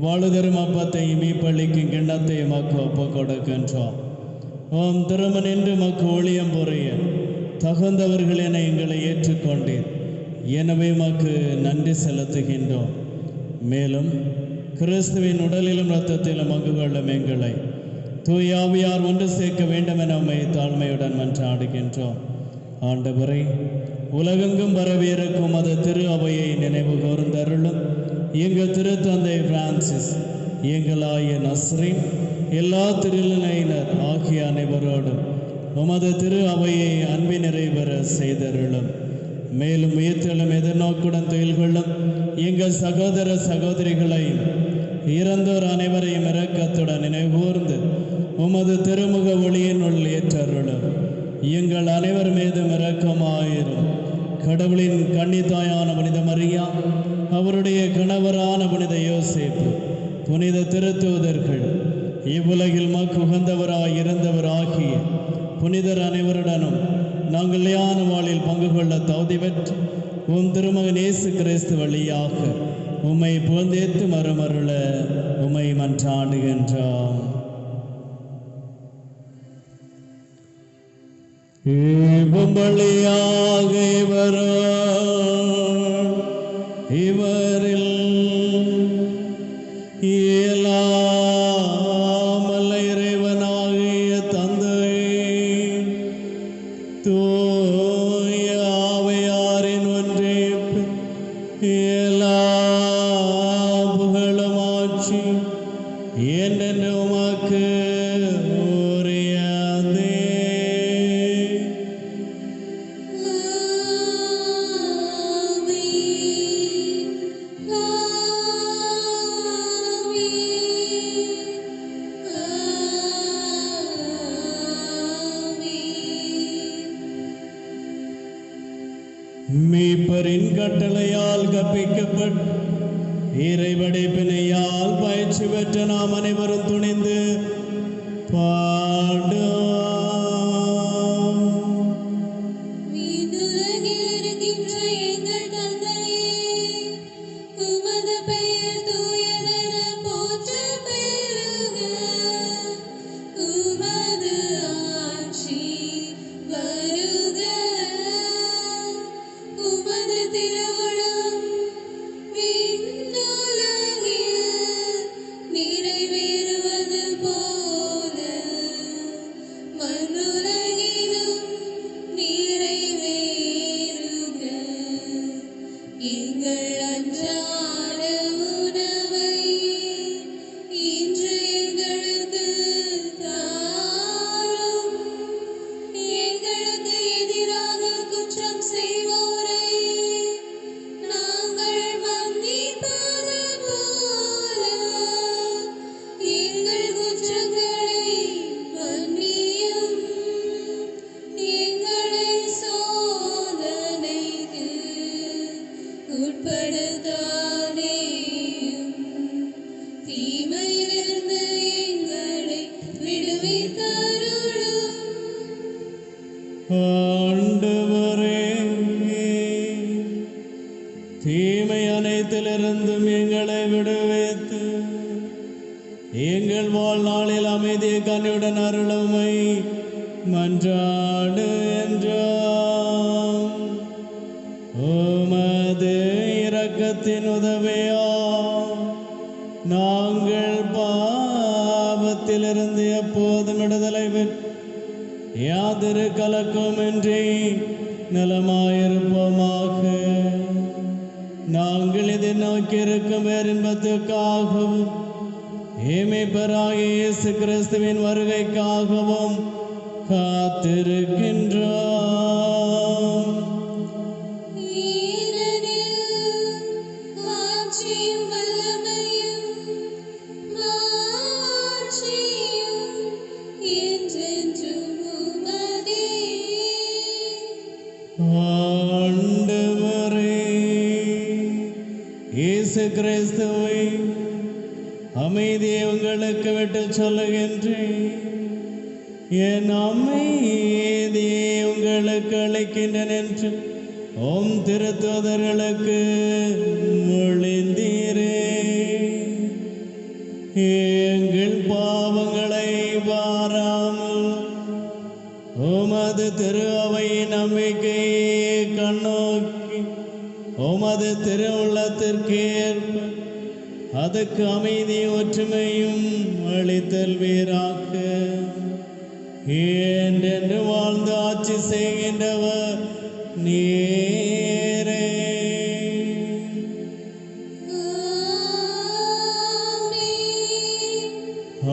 S1: வாழுதரும் அப்பத்தையும் மீப்பளிக்கும் கிண்ணத்தையும் மக்கு ஒப்புக் கொடுக்கின்றோம். ஓம் திருமணின்று மக்கு ஒளியம் புரிய தகுந்தவர்கள் என எங்களை ஏற்றுக்கொண்டீர். எனவே மக்கு நன்றி செலுத்துகின்றோம். மேலும் கிறிஸ்துவின் உடலிலும் இரத்தத்திலும் பங்கு கொள்ளும் எங்களை தூயாவியார் ஒன்று சேர்க்க வேண்டும் என உம்மை தாழ்மையுடன் மன்றாடுகின்றோம். ஆண்டவரே, உலகெங்கும் பரவியிருக்கும் அது திரு அவையை நினைவு கூர்ந்தருளும். எங்கள் திருத்தந்தை பிரான்சிஸ், எங்களாய நஸ்ரீன், எல்லா திருநிலையினர் ஆகிய அனைவரோடும் உமது திரு அவையை அன்பின் நிறைவேற செய்தருளும். மேலும் உயிர்த்தெழும் எதிர்நோக்குடன் துயில் கொள்ளும் எங்கள் சகோதர சகோதரிகளையும் இறந்தோர் அனைவரையும் இரக்கத்துடன் நினைவுகூர்ந்து உமது திருமுக ஒளியினுள் ஏற்றருளும். எங்கள் அனைவர் மீதும் இரக்கமாயிரும். கடவுளின் கன்னித்தாயான புனித மரியா, அவருடைய கணவரான புனித யோசேப்பு, புனித திருத்தூதர்கள், இவ்வுலகில் மக்கு உகந்தவராய் இருந்தவர் ஆகிய புனிதர் அனைவருடனும் நாங்கள் யான வாழில் பங்கு கொள்ள தகுதி பெற்று உம் திருமகன் இயேசு கிறிஸ்து வழியாக உம்மை புகழ்ந்தேத்து மறுமருள உம்மை மன்றாடுகின்றோம். வழியாக இவரில் இயலாமல் இறைவனாகிய தந்தை தூய ஆவியாரின் ஒன்றிப்பு எல்லா புகழும் ஆட்சி என்றென்று உமக்கு உரியதே. மீட்பரின் கட்டளையால் கற்பிக்கப்பட்டு இறைவடைப்பினையால் பயிற்சி பெற்ற நாம் அனைவரும் துணிந்து பாடுவோம்.
S2: விண்ணுலகில் இருக்கின்ற எங்கள் தந்தையே, உமது பெயர் தூயதென போற்றப் பெறுக. உமது ஆட்சி வருக. உமது திருவுளம் விண்ணுலகில் நிறைவேறுவது போல மண்ணுலகிலும் நிறைவேறுக. எங்கள் அன்றாட உணவை இன்று எங்களுக்கு தாரும். எங்களுக்கு எதிராக குற்றம் செய்வோரை நாங்கள் மன்னிப்பது போல எங்கள் குற்றங்களை மன்னியும். எங்களை சோதனைக்கு உட்படுத்தாதேயும். தீமையிலிருந்து எங்களை விடுவித்தருளும்.
S1: ஆண்டவரே, தீமை அனைத்திலிருந்தும் எங்களை விடுவித்து எங்கள் வாழ்நாளில் அமைதியை கனிவுடன் அருளுமை மன்றாடு என்றோம். உமது இரக்கத்தின் உதவியா நாங்கள் பாவத்திலிருந்து எப்போதும் விடுதலை பெற்று யாதொரு கலக்கமின்றி நலமாயிருப்போமாக. நாங்கள் இதை நோக்கியிருக்கும் பேரின்பத்துக்காகவும் மீட்பராகிய இயேசு கிறிஸ்துவின் வருகைக்காகவும் காத்திருக்கின்றோம்.
S2: ஏனெனில் ஆட்சியும் வல்லமையும் மாட்சியும் என்றென்றும் உமதே.
S1: ஆண்டவரே, இயேசு கிறிஸ்துவை அமைதியை உங்களுக்கு விட்டு சொல்லுகின்றேன். என் அமைதியை உங்களுக்கு அளிக்கின்றேன் என்று ஓம் திருத்தூதர்களுக்கு மொழிந்தீரே. எங்கள் பாவங்களை பாராமல் உமது திரு அவை நம்பிக்கையை கண்ணோக்கி உமது திருவுள்ளத்திற்கேற்ப அதுக்கு அமைதி ஒற்றுமையும் அளித்தல்வீராக. என்றென்று வாழ்ந்து ஆட்சி செய்கின்றவர் நீரே.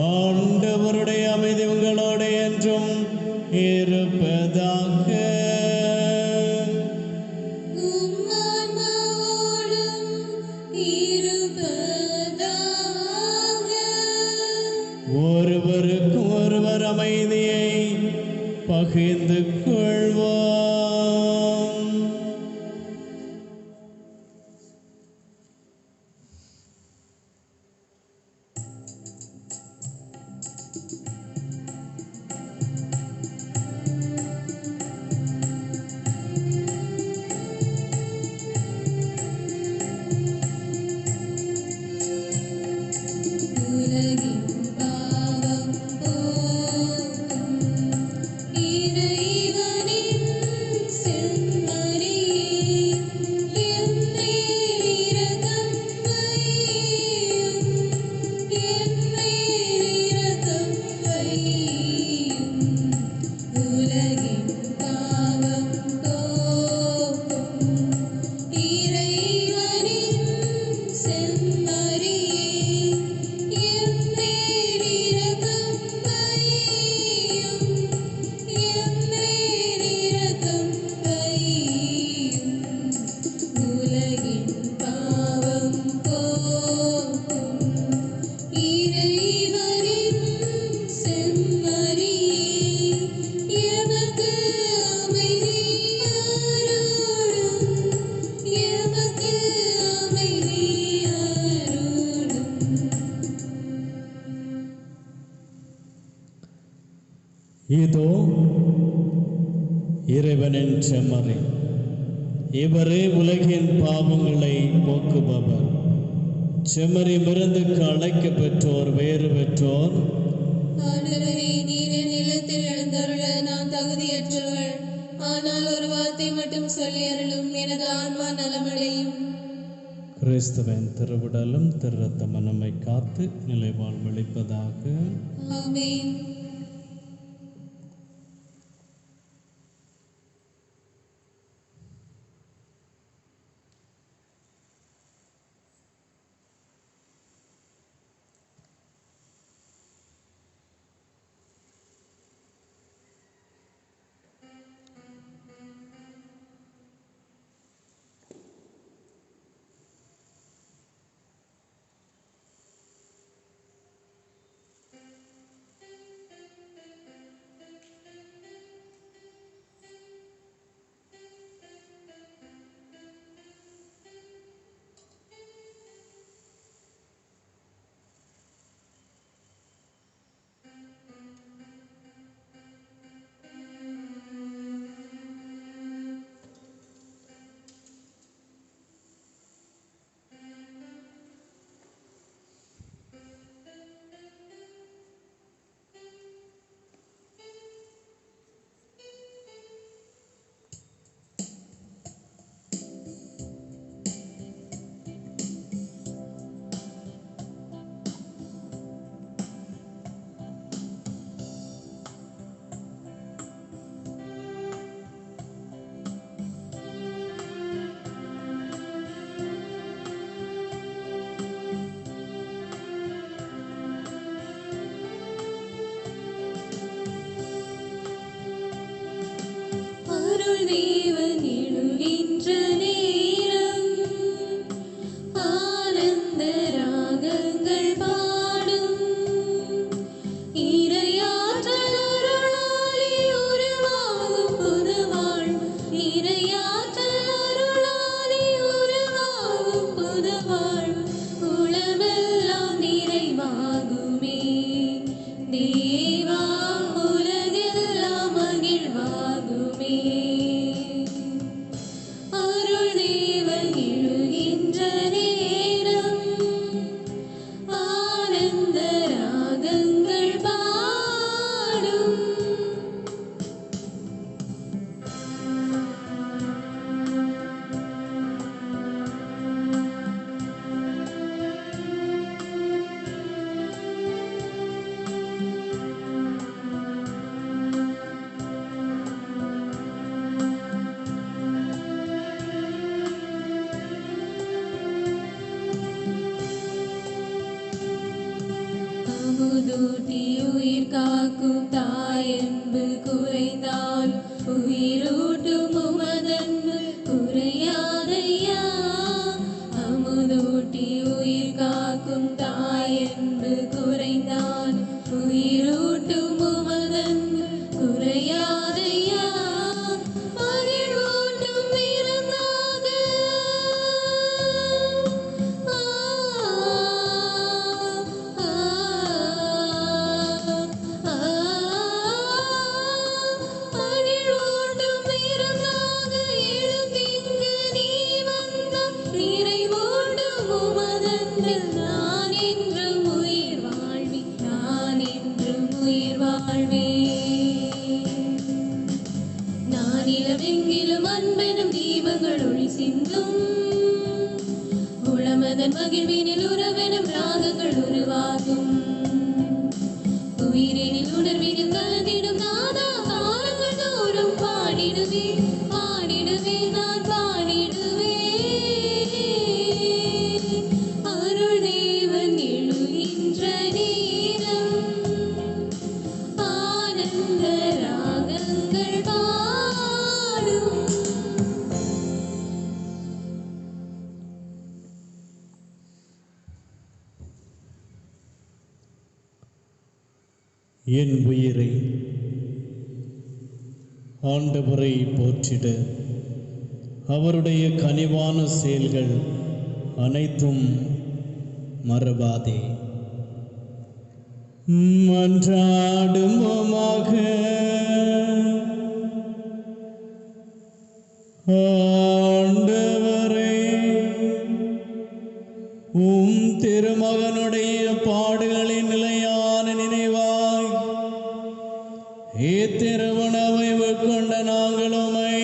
S1: ஆண்டவருடைய அமைதி உங்களோடு என்றும் இருப்பதாக. ஒருவருக்கு ஒருவர் அமைதியை பகிர்ந்து கொள்வோம். இதோ இறைவனின் செம்மறி, இவரே உலகின் பாவங்களை போக்குபவர். செம்மறி விருந்துக்கு அழைக்க பெற்றோர் வேறு பெற்றோர்.
S2: ஆண்டவரே, நீர் என் இல்லத்தில் எழுந்தருள நான் தகுதியற்றவள். ஆனால் ஒரு வார்த்தை மட்டும் சொல்லி அருளும், எனது ஆன்மா நலமடையும்.
S1: கிறிஸ்துவின் திருவுடலும் திரு ரத்தமும் நம்மை காத்து நிலை வாழ்வளிப்பதாக.
S2: ஆமென்.
S4: தேவன் எழுகின்ற நேரம், ஆனந்த ராகங்கள் பாடும் இறையாற்றல் அருளாலே உருவாகும் புதுவாழ்வு. இறையாற்றல் அருளாலே உருவாகும் புதுவாழ்வு. உளமெல்லாம் நிறைவாகுமே தேவா, உலகெல்லாம் மகிழ்வாகுமே. அமுதூட்டி உயிர் காக்கும் தாயன்பு குறைந்தால் உயிரூட்டும் உமதன்பு குறையாதையா. அமுதூட்டி உயிர் காக்கும் தாயன்பு குறைந்தால் உயிரூட்டும் உமதன்பு குறையாதையா. மகிழ்வூட்டும் விருந்தாக மகிழ்வூட்டும் விருந்தாக எழுந்திங்கு நீ வந்தால் நிறைவூட்டும் உமதன்பில் நான் என்றும் உயிர் வாழ்வேன், நான் என்றும் உயிர் வாழ்வேன். நான் இளவெங்கிலும் அன்பெனும் தீபங்கள் ஒளி சிந்தும் உளமதன் மகிழ்வினில் உறவெனும் ராகங்கள் உருவாகும். உயிரினில் உணர்வினில் கலந்திடும் நாதா காலங்கள் தோறும் பாடிடுவேன், பாடிடுவேன், நான் பாடிடுவேன். அருள் தேவன் எழுகின்ற நேரம் ஆனந்த ராகங்கள் பாடும்.
S1: என் உயிரை ஆண்டவரை போற்றிட, அவருடைய கனிவான செயல்கள் அனைத்தும் மறவாதே. மன்றாடுவோமாக. ஆண்டவரே, உம் திருமகனுடைய பாடுகளின் நிலையான நினைவாய் இத்திருவுணவை உட்கொண்ட நாங்கள் உம்மை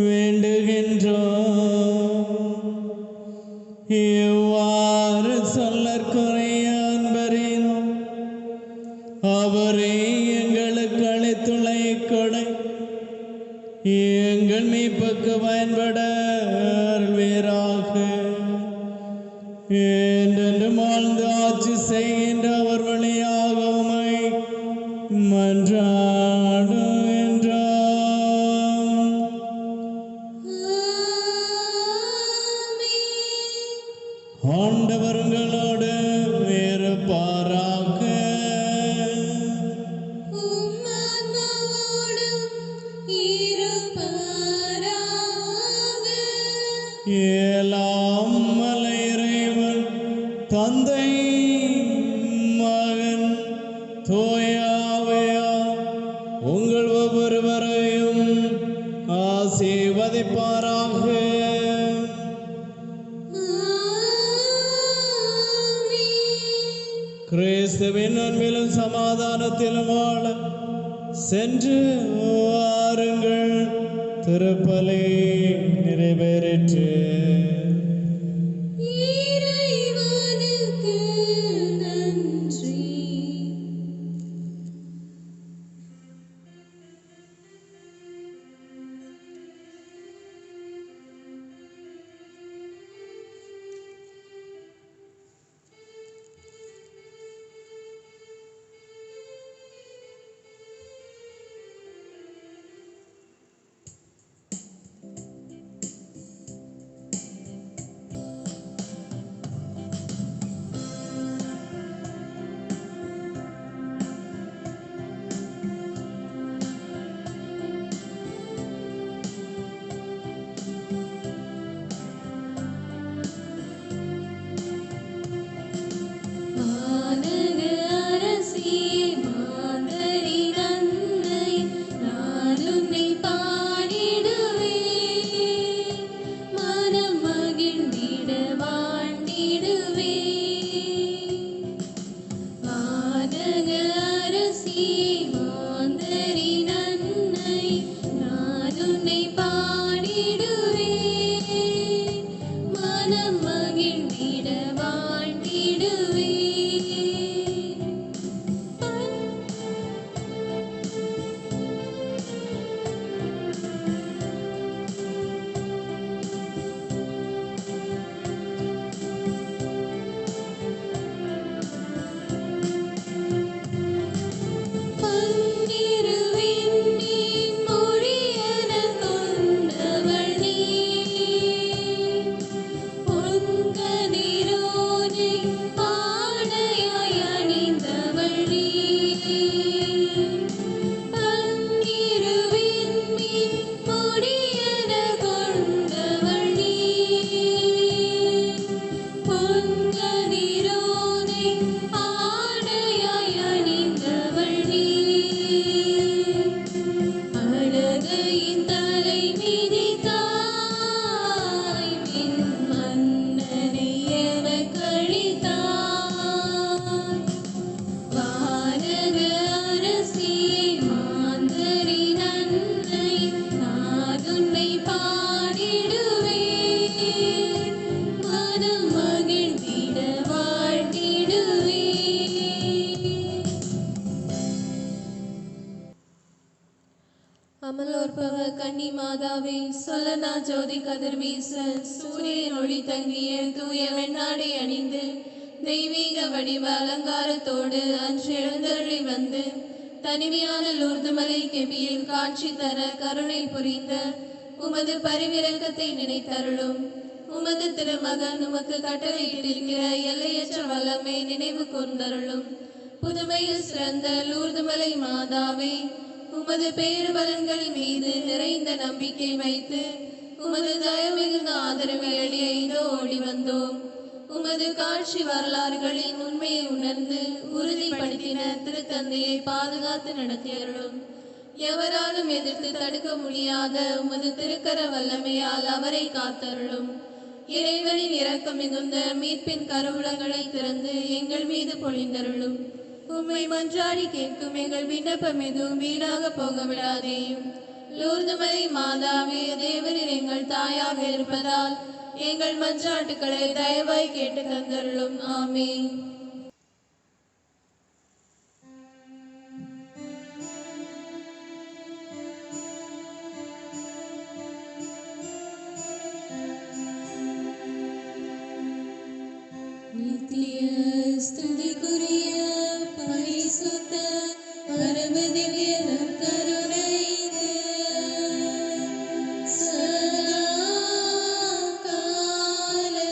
S1: வேண்டுகின்றோம். இவ்வாறு சொல்லற்குரிய அன்பரினும் அவரே எங்களுக்கு அளித்துள்ள இக்கொடை எங்கள் மீட்புக்கு பயன்பட அருள்வீராக. என்றென்றும் வாழ்ந்து ஆட்சி செய்கின்ற அவர் வழியாக உம்மை மன்றாடுகின்றோம். ஆண்டவர் உங்களோடு இருப்பாராக.
S4: உம் ஆன்மாவோடும் இருப்பாராக.
S1: எல்லாம் வல்ல இறைவன் தந்தை மகன் தூய ஆவியார் உங்கள் ஒவ்வொருவரையும் ஆசீர்வதிப்பாராக. கிறிஸ்துவின் அன்பிலும் சமாதானத்திலும் வாழ சென்று வாருங்கள். திருப்பலி நிறைவேறிற்று.
S4: இறைவனுக்கு நன்றி.
S2: சொல்லனா ஜோதி கதிர் வீச சூரியன் ஒளி தங்கிய தூய வெண்ணாடை அணிந்து தெய்வீக வடிவ அலங்காரத்தோடு அன்று எழுந்தருளி வந்து தனிமையான லூர்துமலை கெபியில் காட்சி தர கருணை புரிந்த உமது பரிவிரக்கத்தை நினைத்தருளும். உமது திருமகன் உமக்கு கட்டளையிட்டிருக்கிற எல்லையற்ற வல்லமை நினைவு கூர்ந்தருளும். புதுமையில் சிறந்த லூர்துமலை மாதாவே, உமது பேருபலன்கள் மீது நிறைந்த நம்பிக்கை வைத்து உமது தயமிகுந்த ஆதரவை அடைய இதோ ஓடி வந்தோம். உமது காட்சி வரலாறுகளின் உண்மையை உணர்ந்து உறுதிப்படுத்தின திருத்தந்தையை பாதுகாத்து நடத்தியருளும். எவராலும் எதிர்த்து தடுக்க முடியாத உமது திருக்கர வல்லமையால் அவரை காத்தருளும். இறைவனின் இரக்கம் மிகுந்த மீட்பின் கருவூலங்களை திறந்து எங்கள் மீது பொழிந்தருளும். உம்மை மன்றாடி கேட்கும் எங்கள் விண்ணப்பம் எதுவும் வீணாக போக விடாதேயும். லூர்துமலை மாதாவே, தேவனின் எங்கள் தாயாக இருப்பதால் எங்கள் மன்றாட்டுக்களை தயவாய் கேட்டு தந்தருளும். ஆமென். நித்திய ஸ்துதிக்குரிய பரிசுத்த பரமதிவ்ய நற்கருணைக்கு சதா காலமும்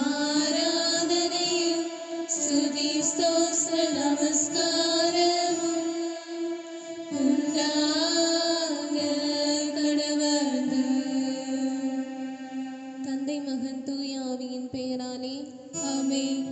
S2: ஆராதனையும் ஸ்துதி ஸ்தோத்திர நமஸ்காரமும் உண்டாக கடவது. தந்தை மகன் தூய ஆவியின் பெயராலே ஆமென்.